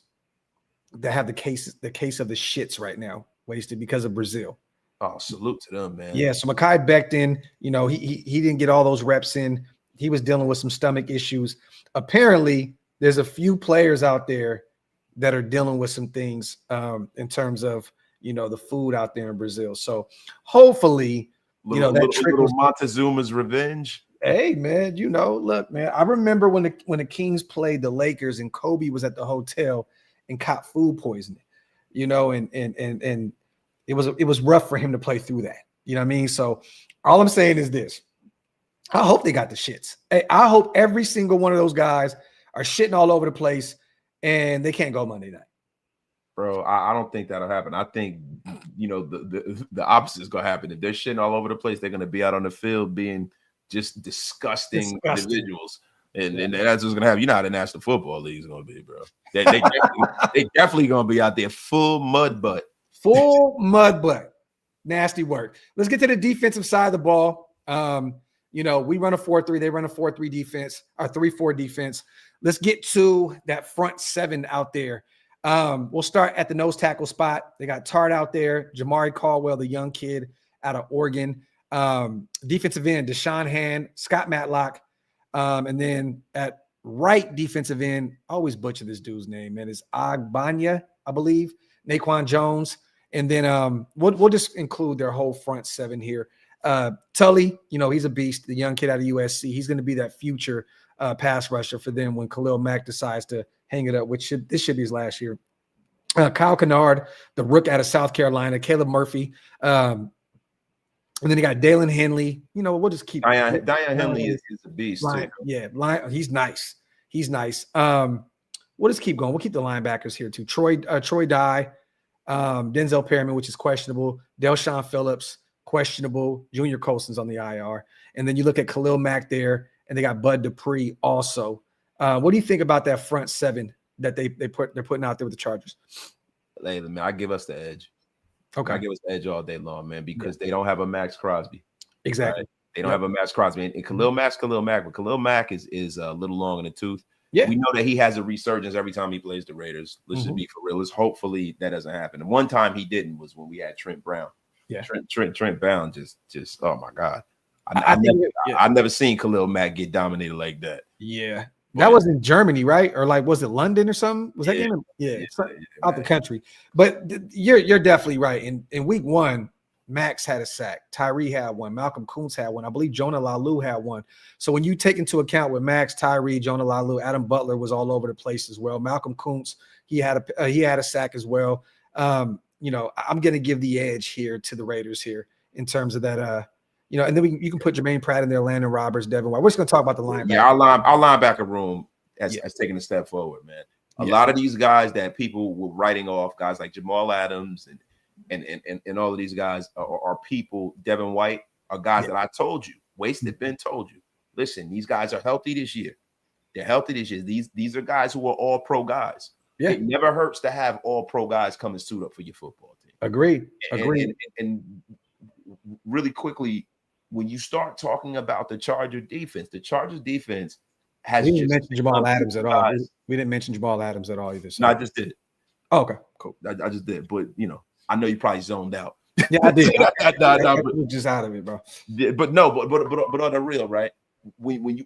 that have the case of the shits right now, wasted because of Brazil. Oh, salute to them, man. Yeah, so Mekhi Becton, he didn't get all those reps in. He was dealing with some stomach issues. Apparently, there's a few players out there that are dealing with some things in terms of, the food out there in Brazil. So hopefully, little Montezuma's revenge. Hey, man, look, man, I remember when the Kings played the Lakers and Kobe was at the hotel and caught food poisoning, and it was rough for him to play through that. You know what I mean? So all I'm saying is this. I hope they got the shits. Hey, I hope every single one of those guys are shitting all over the place and they can't go Monday night. Bro, I don't think that'll happen. I think, the opposite is going to happen. If they're shitting all over the place, they're going to be out on the field being just disgusting individuals. And that's what's going to happen. You know how the National Football League is going to be, bro. They definitely going to be out there full mud butt. Full mud butt. Nasty work. Let's get to the defensive side of the ball. We run a 4-3. They run a 4-3 defense, or 3-4 defense. Let's get to that front 7 out there. We'll start at the nose tackle spot. They got Tart out there, Jamari Caldwell, the young kid out of Oregon. Defensive end, Deshaun Hand, Scott Matlock. And then at right defensive end, I always butcher this dude's name, man. It's Agbanya, I believe. Naquan Jones. And then we'll just include their whole front 7 here. Tully, he's a beast, the young kid out of USC. He's going to be that future pass rusher for them when Khalil Mack decides to hang it up, this should be his last year. Kyle Kennard, the rook out of South Carolina, Caleb Murphy. And then you got Dalen Henley. We'll just keep Diane Henley is a beast. Too. Yeah, he's nice. We'll just keep going. We'll keep the linebackers here too. Troy Dye, Denzel Perryman, which is questionable. Delshon Phillips, questionable. Junior Colson's on the IR. And then you look at Khalil Mack there, and they got Bud Dupree also. What do you think about that front 7 that they're putting out there with the Chargers? Hey, man, I give us the edge. Okay, I give us the edge all day long, man, because they don't have a Max Crosby. Exactly. Right? They don't have a Max Crosby. And Khalil Mack's Khalil Mack, but Khalil Mack is a little long in the tooth. Yeah. We know that he has a resurgence every time he plays the Raiders. Let's just be for real. Hopefully that doesn't happen. And one time he didn't was when we had Trent Brown. Yeah. Trent Brown just oh my God. I've never seen Khalil Mack get dominated like that. Yeah. That was in Germany, right? Or was it London or something? Was that game? Out the country. But you're definitely right. In week 1, Max had a sack. Tyree had one. Malcolm Kuntz had one. I believe Jonah Lalu had one. So when you take into account with Max, Tyree, Jonah Lalu, Adam Butler was all over the place as well. Malcolm Kuntz, he had a sack as well. I'm going to give the edge here to the Raiders here in terms of that. And then you can put Jermaine Pratt in there, Landon Roberts, Devin White. We're just going to talk about the linebacker. Yeah, our linebacker room has taken a step forward, man. A lot of these guys that people were writing off, guys like Jamal Adams and all of these guys are people. Devin White are guys that I told you. Wasted Ben told you. Listen, these guys are healthy this year. They're healthy this year. These are guys who are all pro guys. Yeah. It never hurts to have all pro guys come and suit up for your football team. Agreed. And really quickly, when you start talking about the Chargers defense has we didn't mention Jamal Adams at all. We didn't mention Jamal Adams at all either. So. No, I just did. Oh, okay, cool. I just did, but I know you probably zoned out. Yeah, I did. But just out of it, bro. But on the real, right? When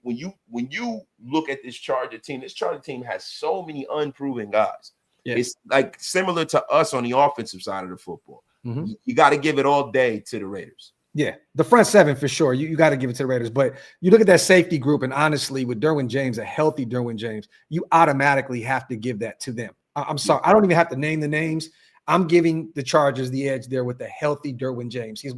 you look at this Charger team has so many unproven guys. Yeah. It's like similar to us on the offensive side of the football. Mm-hmm. You got to give it all day to the Raiders. Yeah, the front seven for sure. You got to give it to the Raiders. But you look at that safety group, and honestly, with Derwin James, a healthy Derwin James, you automatically have to give that to them. I'm sorry. I don't even have to name the names. I'm giving the Chargers the edge there with the healthy Derwin James. He's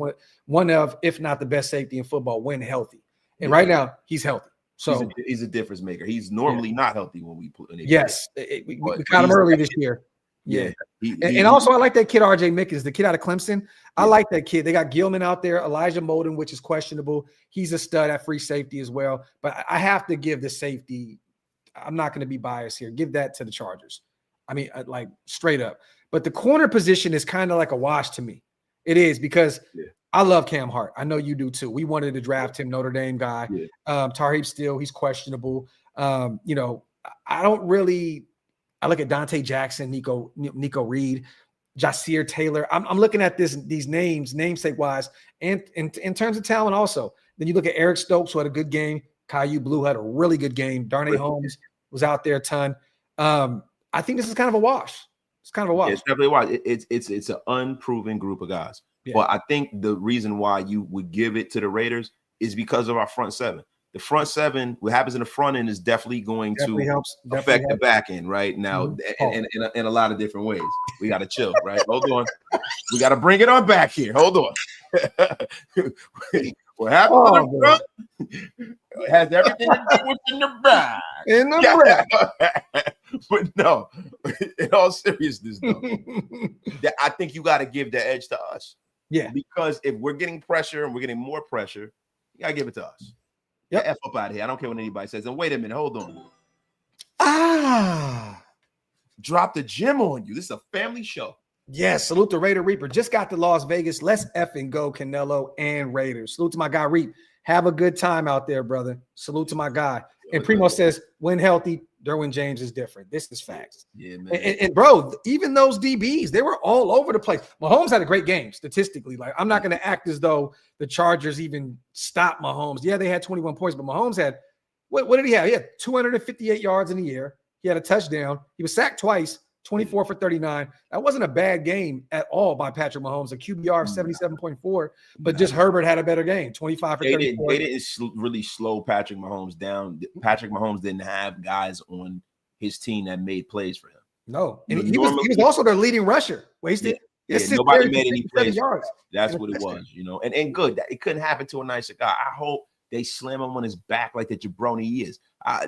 one of, if not the best safety in football when healthy. And right now, he's healthy. So he's a difference maker. He's normally not healthy when we put in. Yes, we got him early this year. Yeah. And also, I like that kid, RJ Mickens, the kid out of Clemson. I like that kid. They got Gilman out there, Elijah Molden, which is questionable. He's a stud at free safety as well. But I have to give the safety. I'm not going to be biased here. Give that to the Chargers. I mean, like straight up. But the corner position is kind of like a wash to me. It is because I love Cam Hart. I know you do too. We wanted to draft him, Notre Dame guy. Yeah. Tarheeb Steele, he's questionable. I look at Dante Jackson, Nico Reed, Jasir Taylor. I'm looking at these names, namesake wise, and in terms of talent also. Then you look at Eric Stokes, who had a good game. Caillou Blue had a really good game. Darnay Holmes was out there a ton. I think this is kind of a wash. It's kind of a wash. Yeah, it's definitely a wash. It's an unproven group of guys. Yeah. But I think the reason why you would give it to the Raiders is because of our front seven. The front seven, what happens in the front end is definitely going to affect the back end right now, in a lot of different ways. We got to chill, right? Hold on. We got to bring it on back here. Hold on. What happened in the front? It has everything to do with in the back. In the back. But no, in all seriousness, though, I think you got to give the edge to us. Yeah. Because if we're getting pressure and we're getting more pressure, you got to give it to us. Yeah, F up out of here. I don't care what anybody says. And wait a minute, hold on. Drop the gym on you. This is a family show. Yes, salute to Raider Reaper. Just got to Las Vegas. Let's effing go, Canelo and Raiders. Salute to my guy, Reap. Have a good time out there, brother. Salute to my guy. And Primo says, when healthy, Derwin James is different. This is facts. Yeah, man. And bro, even those DBs, they were all over the place. Mahomes had a great game statistically. Like, I'm not going to act as though the Chargers even stopped Mahomes. Yeah, they had 21 points, but Mahomes had, what did he have? He had 258 yards in the air. He had a touchdown. He was sacked twice, 24 for 39. That wasn't a bad game at all by Patrick Mahomes, a QBR of 77.4, but just Herbert had a better game, 25 for 34. They didn't really slow Patrick Mahomes down. Patrick Mahomes didn't have guys on his team that made plays for him. No, and he was also their leading rusher. Wasted. Yeah, nobody made any plays. Yards. That's what it was, and good. It couldn't happen to a nicer guy. I hope they slam him on his back like the jabroni he is. I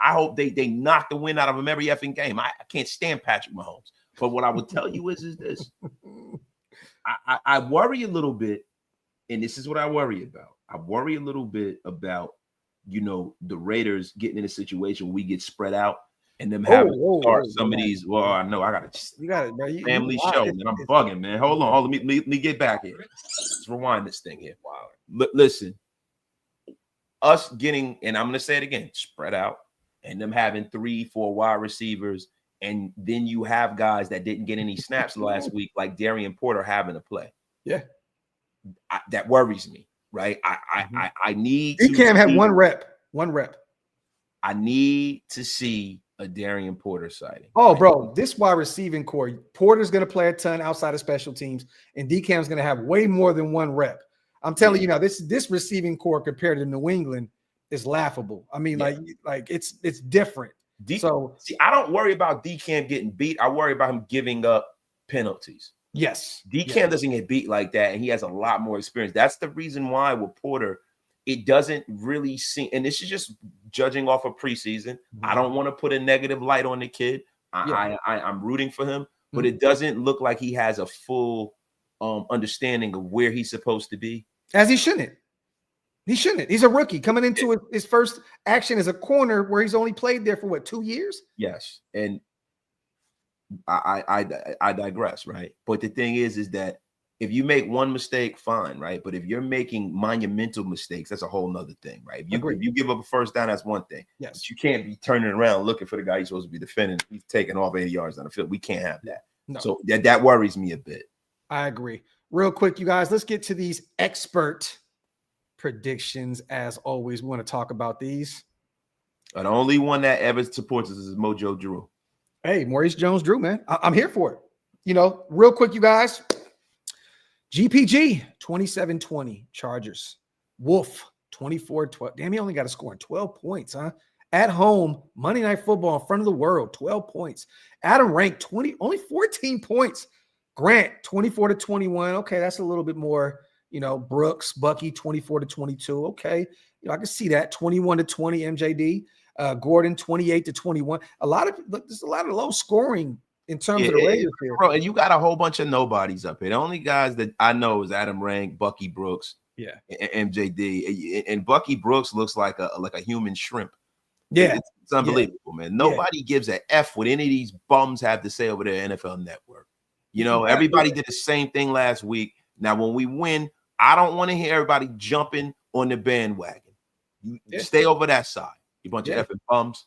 hope they knock the wind out of him every effing game. I can't stand Patrick Mahomes. But what I would tell you is this. I worry a little bit, and this is what I worry about. I worry a little bit about, the Raiders getting in a situation where we get spread out and them having to start some of these. Well, I know I got it, bro. Family show, man. I'm bugging, man. Hold on. Let me get back here. Let's rewind this thing here. Wow. Listen. Us getting, and I'm going to say it again, spread out, and them having 3-4 wide receivers, and then you have guys that didn't get any snaps last week, like Darian Porter having to play. Yeah, that worries me, right? I need. DCam had one rep. I need to see a Darian Porter sighting. Oh, right? Bro, this wide receiving core, Porter's going to play a ton outside of special teams, and DCam's going to have way more than one rep. I'm telling you now, this receiving core compared to New England is laughable. I mean, like it's different. See, I don't worry about DCam getting beat. I worry about him giving up penalties. Yes. D-Cam doesn't get beat like that, and he has a lot more experience. That's the reason why with Porter, it doesn't really seem, and this is just judging off of preseason. I don't want to put a negative light on the kid. I'm rooting for him, but it doesn't look like he has a full understanding of where he's supposed to be. As he shouldn't. He shouldn't. He's a rookie coming into his first action as a corner where he's only played there for 2 years? Yes. And I digress, right? But the thing is that if you make one mistake, fine, right? But if you're making monumental mistakes, that's a whole nother thing, right? If you give up a first down, that's one thing. Yes. But you can't be turning around looking for the guy you're supposed to be defending. He's taking off 80 yards down the field. We can't have that. No. So that worries me a bit. I agree. Real quick, you guys, let's get to these expert predictions. As always, we want to talk about these. The only one that ever supports us is Mojo Drew. Hey, Maurice Jones-Drew, man. I'm here for it. Real quick, you guys. GPG, 27-20, Chargers. Wolf, 24-12. Damn, he only got to score in 12 points, huh? At home, Monday Night Football in front of the world, 12 points. Adam Rank, only 14 points. Grant, 24-21. Okay, that's a little bit more, Brooks, Bucky, 24-22. Okay, I can see that. 21-20, MJD. Gordon, 28-21. There's a lot of low scoring in terms of the Raiders here. Bro, and you got a whole bunch of nobodies up here. The only guys that I know is Adam Rank, Bucky Brooks, and MJD. And Bucky Brooks looks like a human shrimp. Yeah. It's unbelievable, man. Nobody gives a F what any of these bums have to say over their NFL Network. Everybody did the same thing last week. Now, when we win, I don't want to hear everybody jumping on the bandwagon. You stay over that side. You bunch of effing bums.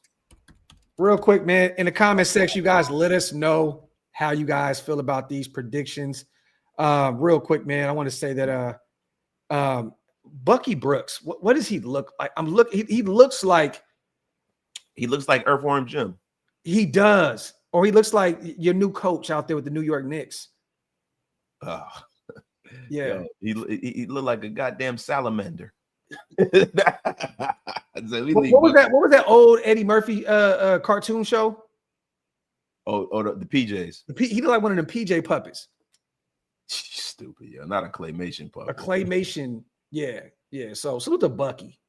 Real quick, man, in the comment section, you guys let us know how you guys feel about these predictions. Real quick, man, I want to say that Bucky Brooks, what does he look like? He looks like Earthworm Jim. He does. Or he looks like your new coach out there with the New York Knicks. Oh. Yeah. He looked like a goddamn salamander. What was that old Eddie Murphy cartoon show? The PJs. He looked like one of them PJ puppets. Stupid, not a claymation puppet. A claymation, yeah. So salute to Bucky.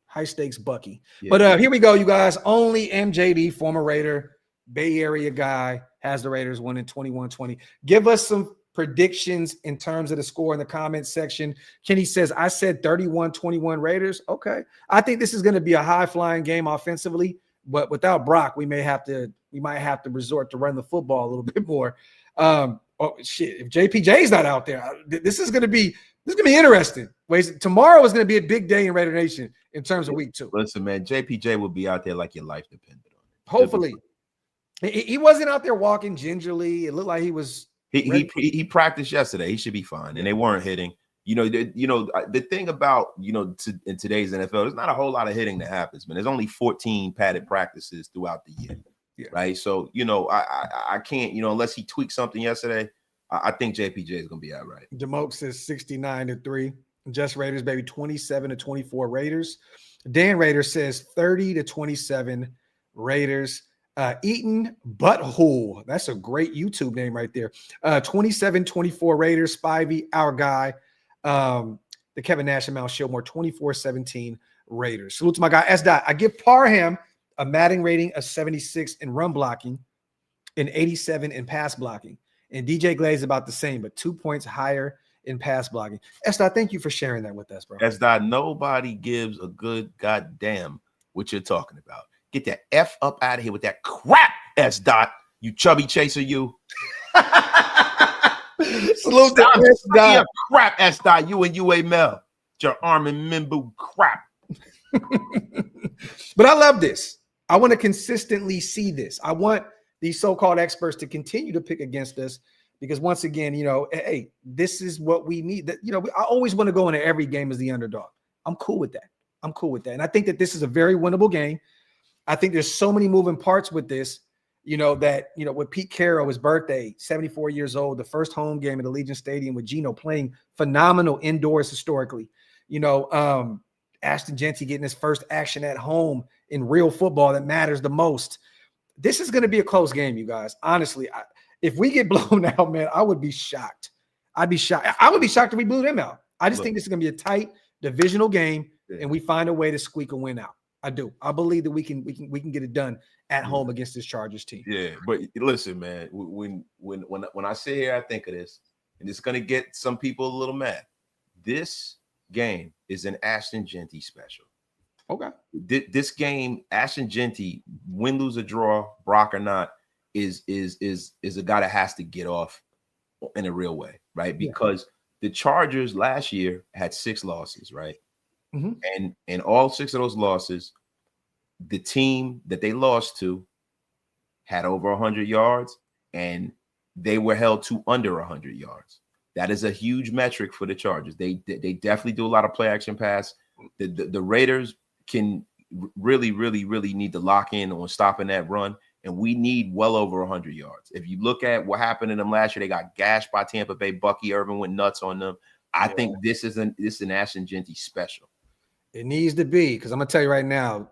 High stakes Bucky. Yeah. But here we go, you guys. Only MJD, former Raider, Bay Area guy, has the Raiders winning 21-20. Give us some predictions in terms of the score in the comments section. Kenny says, I said 31-21 Raiders. Okay. I think this is going to be a high-flying game offensively, but without Brock, we might have to resort to run the football a little bit more. If JPJ's not out there, this is going to be interesting. Tomorrow is going to be a big day in Raider Nation in terms of week 2. Listen, man, JPJ will be out there like your life depended on it. Hopefully. He wasn't out there walking gingerly. It looked like he was. He practiced yesterday. He should be fine, and they weren't hitting. The thing about in today's NFL, there's not a whole lot of hitting that happens, man. There's only 14 padded practices throughout the year, right? So I can't, unless he tweaked something yesterday. I think JPJ is gonna be all right. Demoke says 69-3. Just Raiders, baby. 27-24 Raiders. Dan Raider says 30-27 Raiders. Eaton Butthole. That's a great YouTube name right there. 27-24 Raiders. Spivey, our guy. The Kevin Nash and Mount Shillmore, 24-17 Raiders. Salute to my guy, S. Dot. I give Parham a Madden rating of 76 in run blocking and 87 in pass blocking. And DJ Glaze about the same, but 2 points higher in pass blocking. S. Dot, thank you for sharing that with us, bro. S. Dot, nobody gives a good goddamn what you're talking about. Get that F up out of here with that crap, S. Dot. You chubby chaser, you. Salute to S. Dot. Crap, S. Dot. You and UA Mel. Your arm and Mimbu crap. But I love this. I want to consistently see this. I want these so-called experts to continue to pick against us because once again, hey, this is what we need. I always want to go into every game as the underdog. I'm cool with that. And I think that this is a very winnable game. I think there's so many moving parts with this, with Pete Carroll, his birthday, 74 years old, the first home game at Allegiant Stadium with Geno playing phenomenal indoors historically. Ashton Jeanty getting his first action at home in real football that matters the most. This is going to be a close game, you guys. Honestly, If we get blown out, man, I would be shocked. I'd be shocked. I would be shocked if we blew them out. I just think this is going to be a tight divisional game, and we find a way to squeak a win out. I do. I believe that we can get it done at home against this Chargers team. Yeah, but listen, man, when I sit here, I think of this, and it's going to get some people a little mad. This game is an Ashton Jeanty special. Okay. This game, Ashton Jeanty, win, lose, or draw, Brock or not, is a guy that has to get off in a real way, right? Because the Chargers last year had 6 losses, right? Mm-hmm. And all 6 of those losses, the team that they lost to had over 100 yards, and they were held to under 100 yards. That is a huge metric for the Chargers. They definitely do a lot of play action pass. The Raiders can really need to lock in on stopping that run, and we need well over 100 yards. If you look at what happened to them last year, they got gashed by Tampa Bay. Bucky Irvin went nuts on them. I think this is an Ashton Jeanty special. It needs to be, because I'm gonna tell you right now,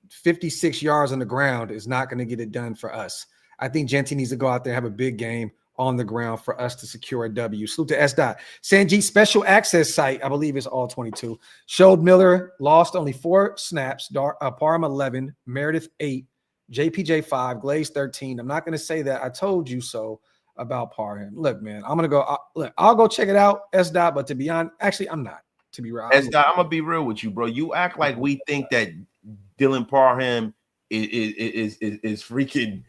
56 yards on the ground is not going to get it done for us. I think Jeanty needs to go out there and have a big game on the ground for us to secure a W. Salute to S. Sanjit special access site, I believe it's all 22, showed Miller lost only 4 snaps, Parham 11, Meredith 8, JPJ 5, Glaze 13. I'm not going to say that I told you so about Parham. Look, man, I'm going to go. I'll go check it out, S. But to be honest, actually, I'm not. To be real, S. I'm going to be real with you, bro. You act like we think that Dylan Parham is freaking,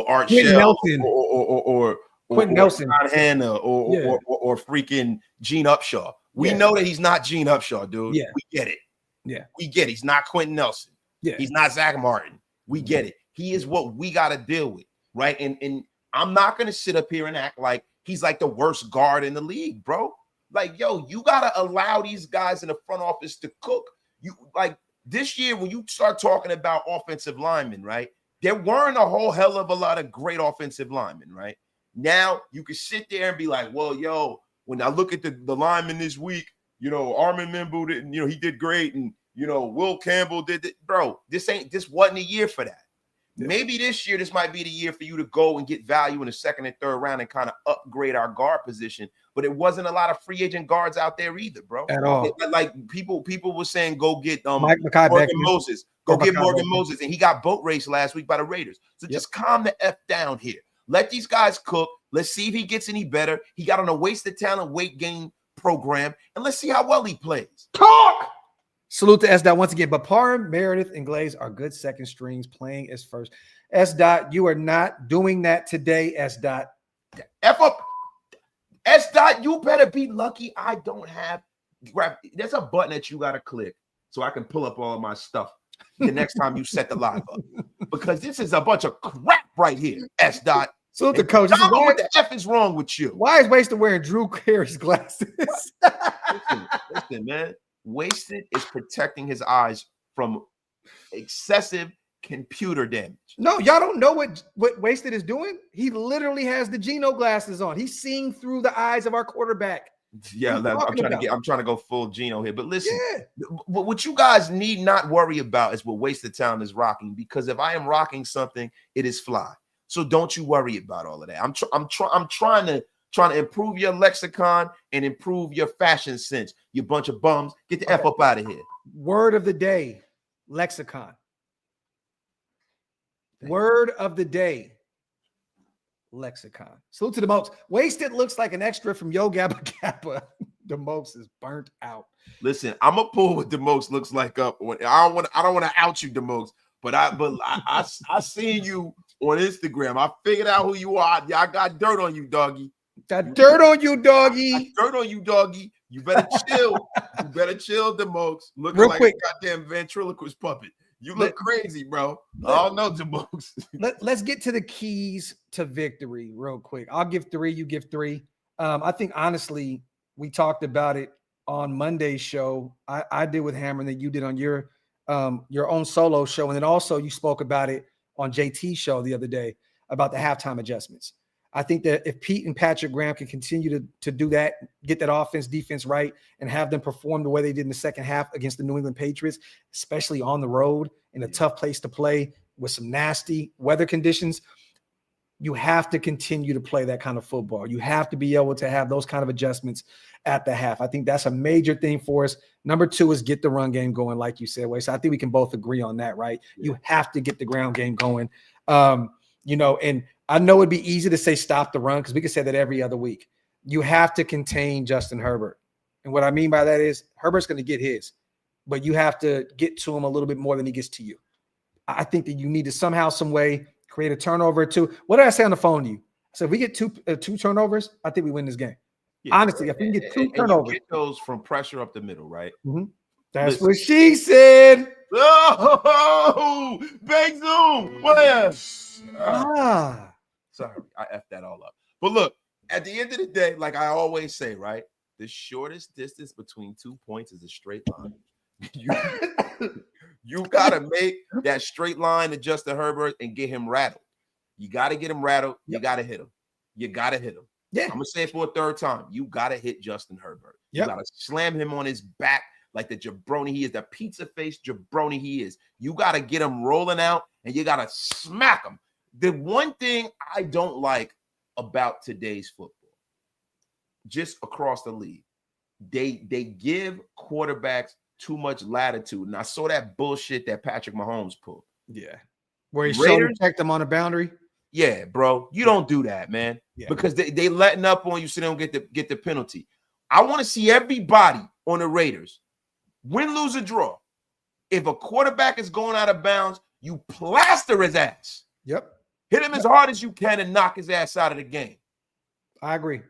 Art Shell or Quentin Nelson, Hannah or freaking Gene Upshaw. We know that he's not Gene Upshaw, dude. Yeah. We get it. Yeah. We get it. He's not Quentin Nelson. Yeah. He's not Zach Martin. We get it. He is what we got to deal with, right? And I'm not going to sit up here and act like he's like the worst guard in the league, bro. Like, yo, you got to allow these guys in the front office to cook. You like this year when you start talking about offensive linemen, right? There weren't a whole hell of a lot of great offensive linemen, right? Now you can sit there and be like, well, yo, when I look at the linemen this week, Armin Membu didn't, he did great, and Will Campbell did it. Bro, this wasn't a year for that. Yeah. Maybe this year, this might be the year for you to go and get value in the second and third round and kind of upgrade our guard position. But it wasn't a lot of free agent guards out there either, bro. At all. Like people were saying, go get Morgan Moses. Go get Morgan Moses. And he got boat raced last week by the Raiders. So just calm the F down here. Let these guys cook. Let's see if he gets any better. He got on a wasted talent weight gain program. And let's see how well he plays. Talk! Salute to S. Once again. But Parham, Meredith, and Glaze are good second strings playing as first. S. You are not doing that today, S. F up. S. You better be lucky I don't have Graphk. There's a button that you got to click so I can pull up all of my stuff the next time you set the live up. Because this is a bunch of crap right here, S. So the coach, what the F is wrong with you? Why is Wasted wearing Drew Carey's glasses? listen, man. Wasted is protecting his eyes from excessive computer damage. No, y'all don't know what Wasted is doing. He literally has the Geno glasses on. He's seeing through the eyes of our quarterback. Yeah, I'm trying to go full Geno here. But listen, what you guys need not worry about is what Wasted Town is rocking, because if I am rocking something, it is fly. So don't you worry about all of that. I'm trying to improve your lexicon and improve your fashion sense. You bunch of bums. Get the F up out of here. Word of the day, lexicon. Word of the day, lexicon. Salute to the Mokes. Wasted looks like an extra from Yo Gabba Gabba. The Mokes is burnt out. Listen, I'm gonna pull what the Mokes looks like up. I don't want to out you, the Mokes, but I seen you on Instagram. I figured out who you are. I got dirt on you, doggy. Got dirt on you, doggy. Dirt on you, doggy. You better chill. You better chill, the Mokes. Looking real like quick. A goddamn ventriloquist puppet. You look crazy, bro. Oh no, the Mokes. Let's get to the keys to victory real quick. I'll give 3. You give 3. I think honestly, we talked about it on Monday's show. I did with Hammer, and then you did on your own solo show, and then also you spoke about it on JT's show the other day about the halftime adjustments. I think that if Pete and Patrick Graham can continue to do that, get that offense, defense right, and have them perform the way they did in the second half against the New England Patriots, especially on the road in a tough place to play with some nasty weather conditions, You have to continue to play that kind of football. You have to be able to have those kind of adjustments at the half. I think that's a major thing for us. Number 2 is get the run game going, like you said, Wade. So I think we can both agree on that, right? Yeah. You have to get the ground game going. And I know it'd be easy to say stop the run because we can say that every other week. You have to contain Justin Herbert. And what I mean by that is Herbert's going to get his, but you have to get to him a little bit more than he gets to you. I think that you need to somehow, some way, create a turnover or 2. What did I say on the phone to you? So if we get two turnovers, I think we win this game. Yeah, honestly, if we can get 2 turnovers. You get those from pressure up the middle, right? Mm-hmm. That's what she said. Oh, big zoom. Well, sorry, I effed that all up. But look, at the end of the day, like I always say, right? The shortest distance between 2 points is a straight line. You got to make that straight line to Justin Herbert and get him rattled. You got to get him rattled. You got to hit him. You got to hit him. Yeah. I'm going to say it for a 3rd time. You got to hit Justin Herbert. You got to slam him on his back like the jabroni he is, the pizza face jabroni he is. You got to get him rolling out and you got to smack him. The one thing I don't like about today's football, just across the league, they give quarterbacks too much latitude. And I saw that bullshit that Patrick Mahomes pulled. Yeah. Where he showed him, checked them on the boundary. Yeah, bro. You don't do that, man. Yeah. Because they letting up on you so they don't get the penalty. I want to see everybody on the Raiders win, lose, or draw. If a quarterback is going out of bounds, you plaster his ass. Yep. Hit him as hard as you can and knock his ass out of the game. I agree.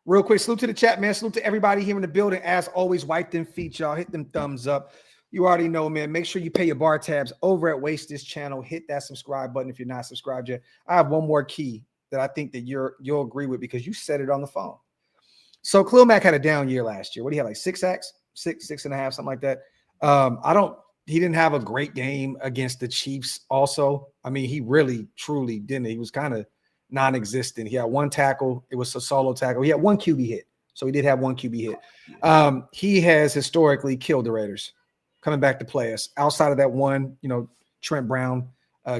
Real quick, salute to the chat, man. Salute to everybody here in the building. As always, wipe them feet, y'all. Hit them thumbs up. You already know, man. Make sure you pay your bar tabs over at Waste This Channel. Hit that subscribe button if you're not subscribed yet. I have one more key that I think that you'll agree with because you said it on the phone. So Khalil Mack had a down year last year. What do you have, like 6 sacks? 6.5, something like that. He didn't have a great game against the Chiefs also. I mean, he really, truly didn't. He was kind of non-existent. He had 1 tackle. It was a solo tackle. He had 1 QB hit. So he did have 1 QB hit. He has historically killed the Raiders coming back to play us outside of that one, Trent Brown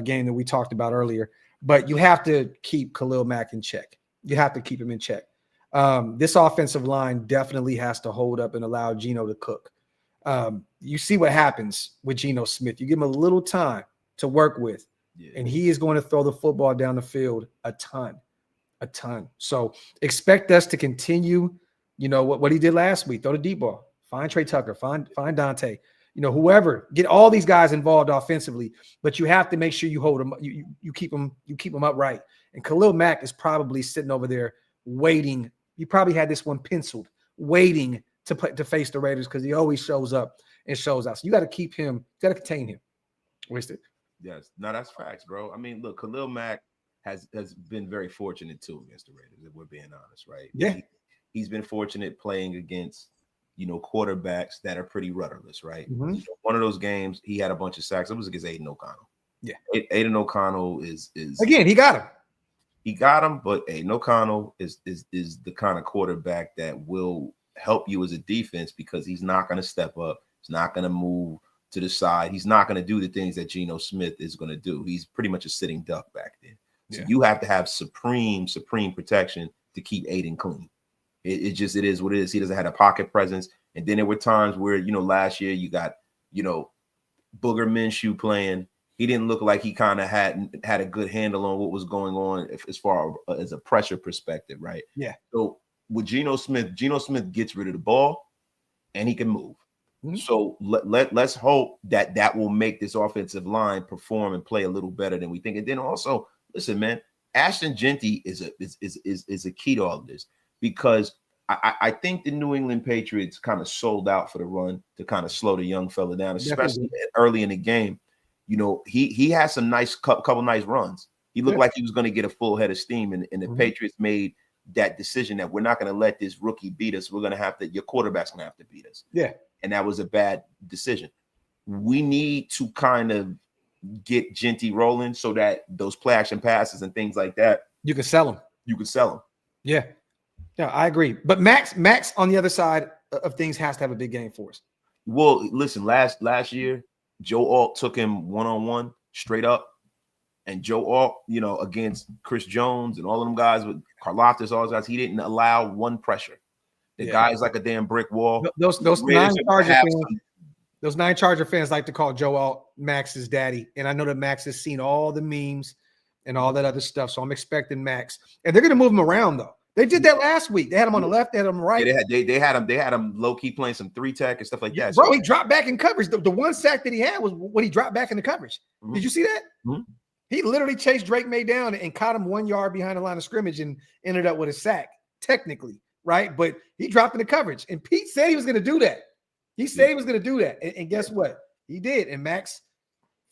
game that we talked about earlier. But you have to keep Khalil Mack in check. You have to keep him in check. This offensive line definitely has to hold up and allow Geno to cook. You see what happens with Geno Smith. You give him a little time to work with, and he is going to throw the football down the field a ton. So expect us to continue, what he did last week. Throw the deep ball. Find Trey Tucker. Find Dante. Whoever. Get all these guys involved offensively, but you have to make sure you hold them. You keep them upright. And Khalil Mack is probably sitting over there waiting. He probably had this one penciled, waiting to face the Raiders because he always shows up and shows out. So you got to keep him. You got to contain him. Wasted. Yes. No, that's facts, bro. I mean, look, Khalil Mack has been very fortunate too against the Raiders, if we're being honest, right? Yeah. He's been fortunate playing against, quarterbacks that are pretty rudderless, right? Mm-hmm. One of those games, he had a bunch of sacks. It was against Aiden O'Connell. Yeah. Aiden O'Connell is again, he got him. He got him, but Aiden O'Connell is the kind of quarterback that will help you as a defense because he's not going to step up. He's not going to move to the side. He's not going to do the things that Geno Smith is going to do. He's pretty much a sitting duck back there. So you have to have supreme protection to keep Aiden clean. It is what it is. He doesn't have a pocket presence. And then there were times where, last year you got, Booger Minshew playing. He didn't look like he kind of had a good handle on what was going on as far as a pressure perspective, right? Yeah. So with Geno Smith gets rid of the ball and he can move. Mm-hmm. So let's hope that will make this offensive line perform and play a little better than we think. And then also, listen, man, Ashton Jeanty is a key to all of this because I think the New England Patriots kind of sold out for the run to kind of slow the young fella down, especially early in the game. He had some couple nice runs. He looked like he was going to get a full head of steam, and the Patriots made that decision that we're not going to let this rookie beat us. We're going to have to. Your quarterback's going to have to beat us. Yeah, and that was a bad decision. We need to kind of get Jeanty rolling so that those play action passes and things like that, you can sell them. Yeah, I agree. But Max on the other side of things has to have a big game for us. Well, listen, last year, Joe Alt took him one-on-one straight up, And Joe Alt, against Chris Jones and all of them guys with Karlaftis, all those guys, he didn't allow one pressure. The guy's like a damn brick wall. Those 9 Charger fans like to call Joe Alt Max's daddy. And I know that Max has seen all the memes and all that other stuff. So I'm expecting Max. And they're going to move him around, though. They did that last week. They had him on the left, they had him on the right. Yeah, they had him low-key playing some 3-tech and stuff like that. Bro, he dropped back in coverage. The one sack that he had was when he dropped back in the coverage. Mm-hmm. Did you see that? Mm-hmm. He literally chased Drake May down and caught him 1 yard behind the line of scrimmage and ended up with a sack, technically, right? But he dropped in the coverage. And Pete said he was going to do that. He said he was going to do that. And guess what? He did. And Max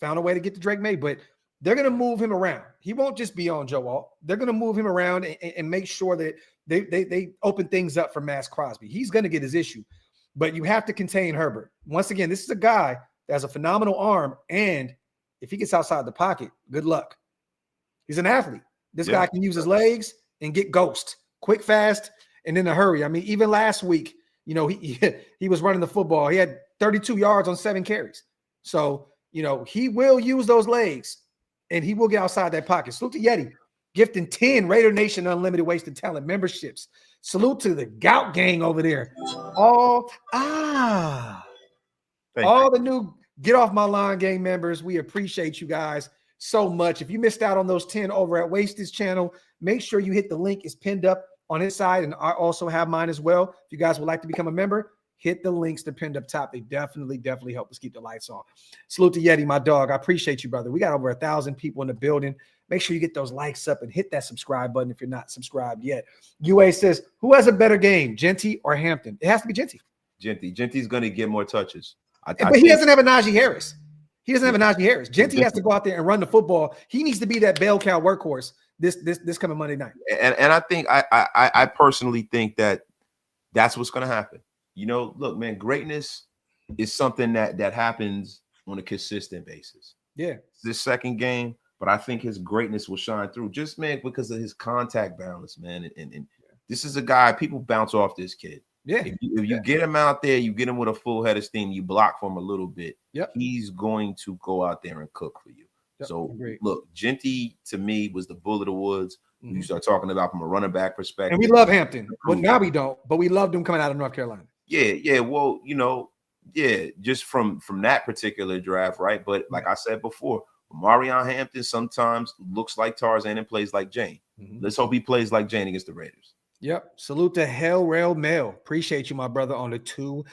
found a way to get to Drake May. But they're going to move him around. He won't just be on Joe Alt. They're going to move him around and make sure that they open things up for Max Crosby. He's going to get his issue. But you have to contain Herbert. Once again, this is a guy that has a phenomenal arm, and if he gets outside the pocket, good luck. He's an athlete. This guy can use his legs and get ghost quick, fast, and in a hurry. I mean, even last week, he was running the football. He had 32 yards on 7 carries. So, he will use those legs, and he will get outside that pocket. Salute to Yeti, gifting 10 Raider Nation Unlimited Wasted Talent memberships. Salute to the Gout Gang over there. All the new Get Off My Line Gang members, we appreciate you guys so much. If you missed out on those 10 over at Wasted's channel, make sure you hit the link. It's pinned up on his side, and I also have mine as well. If you guys would like to become a member, hit the links that are pinned up top. They definitely help us keep the lights on. Salute to Yeti, my dog. I appreciate you, brother. We got over 1,000 people in the building. Make sure you get those likes up and hit that subscribe button if you're not subscribed yet. UA says, who has a better game, Jeanty or Hampton? It has to be Jeanty. Jeanty's going to get more touches. But he doesn't have a Najee Harris. Jeanty has to go out there and run the football. He needs to be that bell cow workhorse this coming Monday night. And I think I personally think that that's what's going to happen. Look, man, greatness is something that happens on a consistent basis. Yeah. It's this second game, but I think his greatness will shine through just, man, because of his contact balance, man. And this is a guy, people bounce off this kid. Yeah. If you get him out there, you get him with a full head of steam, you block for him a little bit. Yep. He's going to go out there and cook for you. Yep. So, look, Jeanty, to me, was the bull of the woods. Mm-hmm. You start talking about from a running back perspective. And we love Hampton. Well, now we don't, but we loved him coming out of North Carolina. Yeah. Well, just from that particular draft, right? But like I said before, Marion Hampton sometimes looks like Tarzan and plays like Jane. Mm-hmm. Let's hope he plays like Jane against the Raiders. Yep. Salute to Hell Rail Mail. Appreciate you, my brother, on the $2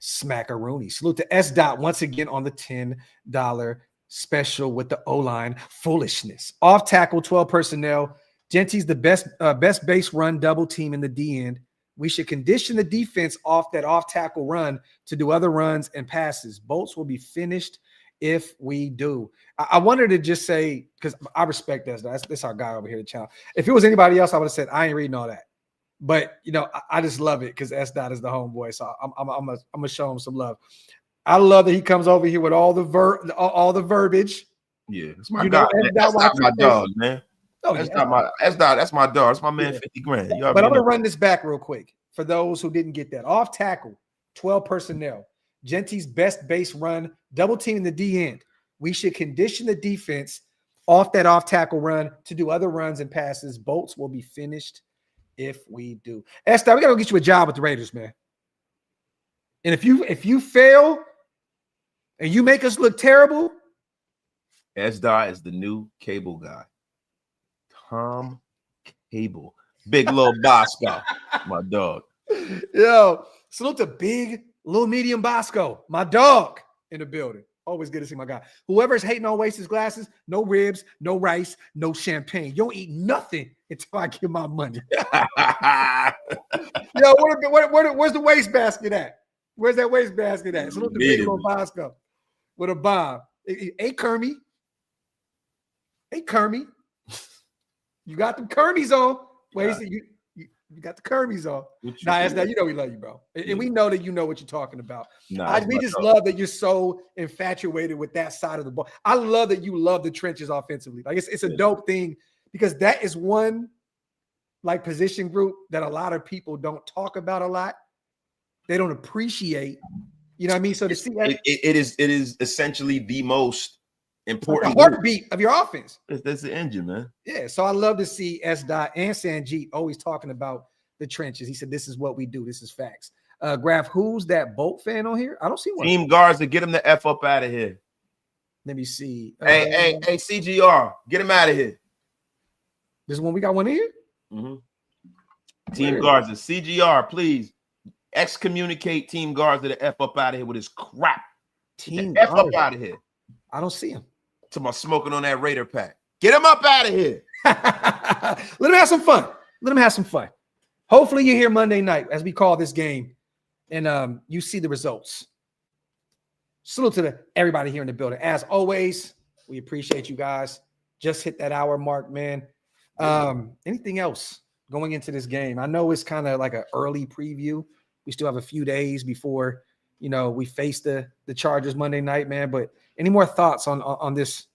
smackaroony. Salute to S. Dot once again on the $10 special with the O-line foolishness. Off tackle, 12 personnel. Jeanty's the best base run double team in the D end. We should condition the defense off that off tackle run to do other runs and passes. Bolts will be finished if we do. I wanted to just say, because I respect this. That's our guy over here, the channel. If it was anybody else, I would have said, I ain't reading all that. But, I just love it because S. Dot is the homeboy. So I'm going to show him some love. I love that he comes over here with all the verbiage. Yeah, it's my guy. That's not my dog, man. Oh, that's my dog. That's my man, 50 grand. But I'm going to run this back real quick for those who didn't get that. Off tackle, 12 personnel. Jeanty's best base run, double team in the D end. We should condition the defense off that off tackle run to do other runs and passes. Bolts will be finished if we do. Esther, we got to get you a job with the Raiders, man. And if you fail and you make us look terrible, S-Dot is the new cable guy. Tom Cable. Big little Bosco, my dog. Yo, salute to big, little medium Bosco, my dog in the building. Always good to see my guy. Whoever's hating on Wasted Glasses, no ribs, no rice, no champagne. You don't eat nothing until I get my money. Yo, where's the wastebasket at? Where's that wastebasket at? Salute to big little Bosco with a bomb. Hey, Kermie. Hey, Kermie. You got them Kermies on. Wait, you got the Kermies on. Nah, that's we love you, bro. And we know that you know what you're talking about. We just love that you're so infatuated with that side of the ball. I love that you love the trenches offensively. Like it's a dope thing because that is one like position group that a lot of people don't talk about a lot. They don't appreciate. You know what I mean? So to see that it is essentially the most important. The heartbeat of your offense. That's the engine, man. Yeah. So I love to see S. Dot and Sanjit always talking about the trenches. He said, "This is what we do. This is facts." Graphk, who's that Bolt fan on here? I don't see one. Team guards to get him the F up out of here. Let me see. Hey, CGR, get him out of here. This one we got one in here. Mm-hmm. Team guards, the CGR, please excommunicate team guards to the F up out of here with his crap. Team F up out of here. I don't see him. Talking about smoking on that Raider pack. Get him up out of here. Let him have some fun. Let him have some fun. Hopefully you're here Monday night as we call this game and you see the results. Salute to everybody here in the building. As always, we appreciate you guys. Just hit that hour mark, man. Anything else going into this game? I know it's kind of like an early preview. We still have a few days before, we face the Chargers Monday night, man. But any more thoughts on this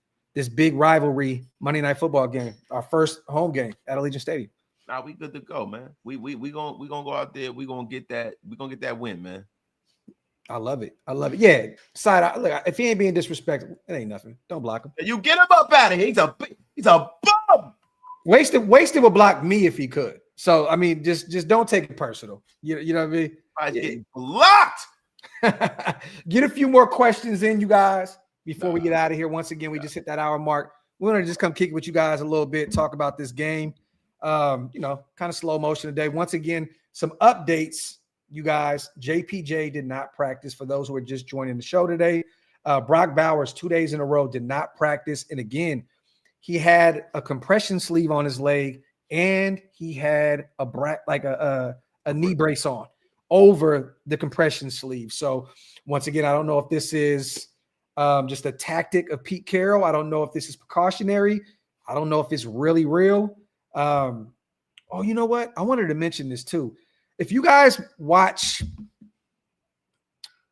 big rivalry Monday Night Football game, our first home game at Allegiant Stadium? Nah, we good to go, man. We gonna go out there. We gonna get that win, man. I love it. Yeah. Side out. Look, if he ain't being disrespectful, it ain't nothing. Don't block him. You get him up out of here. He's a bum. Wasted would block me if he could. So I mean, just don't take it personal. You know what I mean? I get blocked. Get a few more questions in, you guys, before we get out of here. Once again, we just hit that hour mark. We're gonna just come kick it with you guys a little bit, talk about this game. Kind of slow motion today. Once again, some updates. You guys, JPJ did not practice. For those who are just joining the show today, Brock Bowers 2 days in a row did not practice. And again, he had a compression sleeve on his leg and he had a knee brace on over the compression sleeve. So once again, I don't know if this is just a tactic of Pete Carroll. I don't know if this is precautionary. I don't know if it's really real. You know what? I wanted to mention this too. If you guys watch,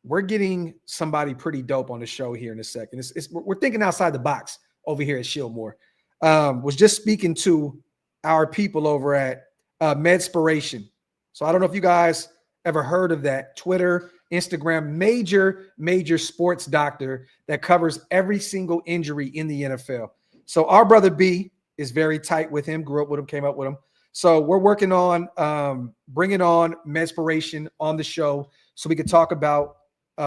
we're getting somebody pretty dope on the show here in a second. We're thinking outside the box over here at Shieldmore. Was just speaking to our people over at Medspiration. So I don't know if you guys ever heard of that. Twitter, Instagram, major sports doctor that covers every single injury in the NFL. So our brother B is very tight with him, grew up with him, came up with him. So we're working on bringing on Medspiration on the show so we could talk about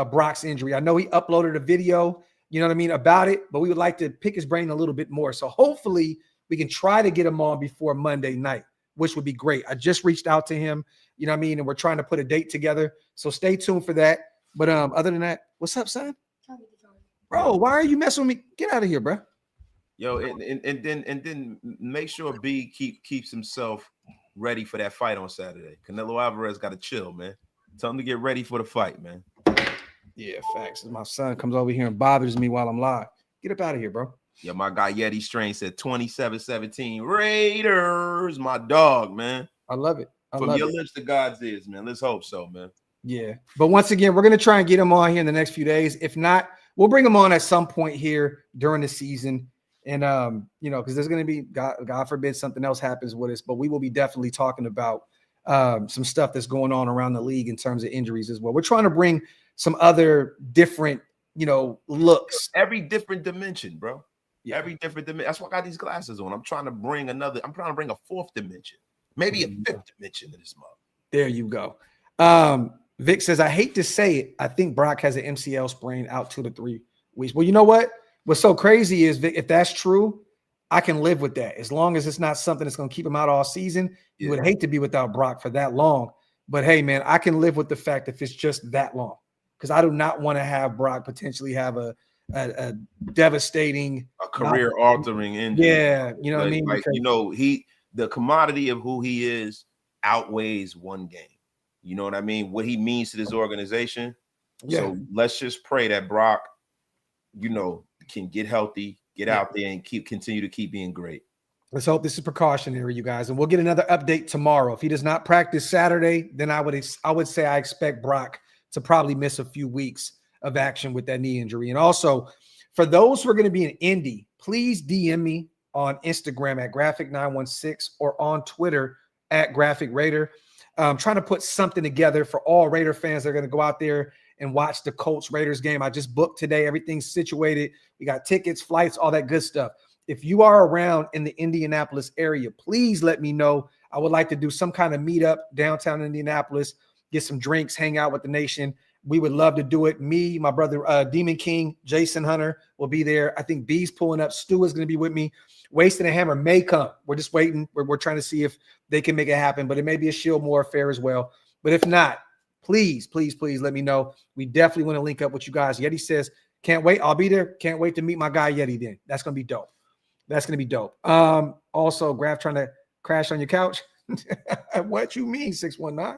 Brock's injury. I know he uploaded a video, about it, but we would like to pick his brain a little bit more. So hopefully we can try to get him on before Monday night, which would be great. I just reached out to him, and we're trying to put a date together. So stay tuned for that. But other than that, what's up, son? Bro, why are you messing with me? Get out of here, bro. Yo, and then make sure B keeps himself ready for that fight on Saturday. Canelo Alvarez got to chill, man. Tell him to get ready for the fight, man. Yeah, facts. My son comes over here and bothers me while I'm live. Get up out of here, bro. Yeah, my guy Yeti Strain said 27-17 Raiders. My dog, man. I love it. From your lips to God's ears, man. Let's hope so, man. Yeah, but once again, we're gonna try and get him on here in the next few days. If not, we'll bring him on at some point here during the season. And, because there's going to be, God forbid, something else happens with us, but we will be definitely talking about some stuff that's going on around the league in terms of injuries as well. We're trying to bring some other different, looks. Every different dimension, bro. Yeah. Every different dimension. That's why I got these glasses on. I'm trying to bring a fourth dimension, maybe a fifth dimension to this month. There you go. Vic says, I hate to say it. I think Brock has an MCL sprain out 2 to 3 weeks. Well, you know what? What's so crazy is if that's true, I can live with that. As long as it's not something that's going to keep him out all season. You would hate to be without Brock for that long. But hey, man, I can live with the fact if it's just that long, because I do not want to have Brock potentially have a devastating, career-altering injury. Yeah, you know what I mean? Like, the commodity of who he is outweighs one game. You know what I mean? What he means to this organization. Yeah. So let's just pray that Brock, can get healthy, get out there, and continue to keep being great. Let's hope this is precautionary, you guys, and we'll get another update tomorrow. If he does not practice Saturday, then I would say I expect Brock to probably miss a few weeks of action with that knee injury. And also, for those who are going to be in Indy, please DM me on Instagram at Graphk916 or on Twitter at Graphk Raider. I'm trying to put something together for all Raider fans that are going to go out there and watch the Colts Raiders game. I just booked today. Everything's situated. We got tickets, flights, all that good stuff. If you are around in the Indianapolis area, please let me know. I would like to do some kind of meetup downtown Indianapolis, get some drinks, hang out with the nation. We would love to do it. Me, my brother, Demon King, Jason Hunter will be there. I think B's pulling up. Stu is going to be with me. Wasted and Hammer may come. We're just waiting. We're trying to see if they can make it happen, but it may be a Shieldmore affair as well. But if not, please, please, please let me know. We definitely want to link up with you guys. Yeti says, can't wait. I'll be there. Can't wait to meet my guy Yeti then. That's going to be dope. That's going to be dope. Also, Graphk trying to crash on your couch. What you mean, 619?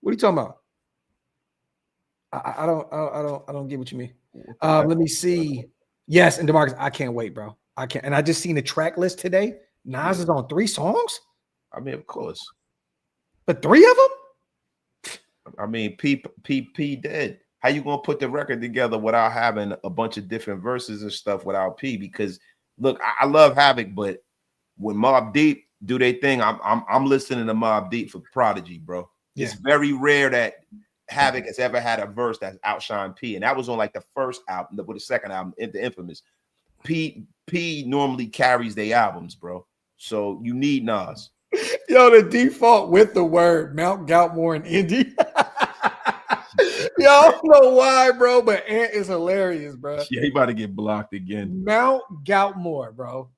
What are you talking about? I don't get what you mean. Let me see. Yes, and DeMarcus, I can't wait, bro. I can't. And I just seen the track list today. Nas is on 3 songs. I mean, of course. But 3 of them? I mean, P dead. How you gonna put the record together without having a bunch of different verses and stuff without P? Because look, I love Havoc, but when Mobb Deep do their thing, I'm listening to Mobb Deep for Prodigy, bro. Yeah. It's very rare that Havoc has ever had a verse that's outshined P, and that was on like the first album, with the second album, The Infamous. P normally carries their albums, bro. So you need Nas. Yo, the default with the word Mount Galtmore and Indy. Yo, I don't know why, bro, but Ant is hilarious, bro. Yeah, he about to get blocked again. Mount Galtmore, bro.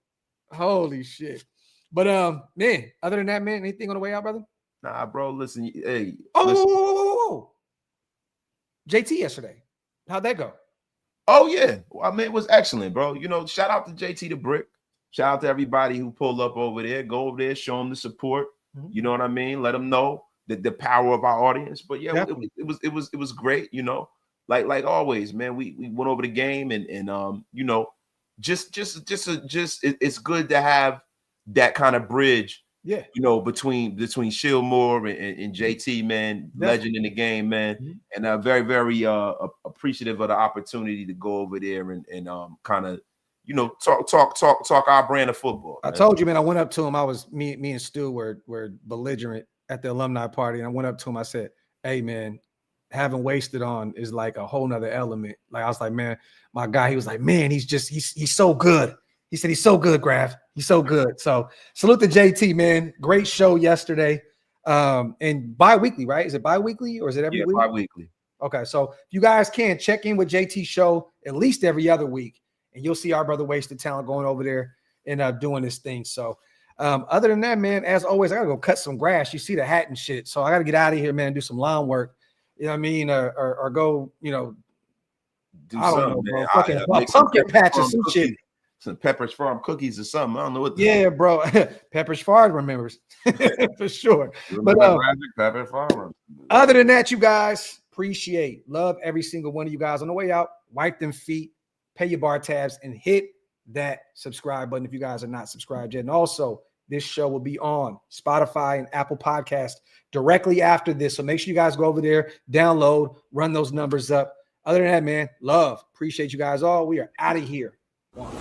Holy shit. But man, other than that, man, anything on the way out, brother? Nah, bro. Listen, hey. Oh, JT yesterday. How'd that go? Oh yeah, well, I mean, it was excellent, bro. You know, shout out to JT the Brick. Shout out to everybody who pulled up over there. Go over there, show them the support. Mm-hmm. You know what I mean? Let them know the power of our audience. But yeah, it was great. You know, like always, man. We went over the game and you know, just it's good to have that kind of bridge. Yeah, you know, between Shieldmore and JT, man, legend in the game, man, mm-hmm. and very, very appreciative of the opportunity to go over there and kind of, you know, talk our brand of football. I told you, man. I went up to him. I was me and Stu were belligerent at the alumni party, and I went up to him. I said, "Hey, man, having Wasted on is like a whole nother element." Like I was like, "Man, my guy." He was like, "Man, he's so good." He said, "He's so good, Graphk. He's so good." So salute to JT, man. Great show yesterday. And bi-weekly, right? Is it bi-weekly or is it every week? Bi-weekly. Okay. So if you guys can check in with JT show at least every other week, and you'll see our brother Wasted Talent going over there and doing this thing. So other than that, man, as always, I gotta go cut some grass. You see the hat and shit. So I gotta get out of here, man, do some lawn work. You know what I mean? Or go, you know, do something, man. Fucking pumpkin patch or some shit. Some Pepperidge Farm cookies or something. I don't know what. Bro. Pepperidge Farm remembers for sure. But Pepperidge Farm. Other than that, you guys love every single one of you guys. On the way out, wipe them feet, pay your bar tabs, and hit that subscribe button if you guys are not subscribed yet. And also, this show will be on Spotify and Apple Podcast directly after this. So make sure you guys go over there, download, run those numbers up. Other than that, man, love. Appreciate you guys all. We are out of here. One.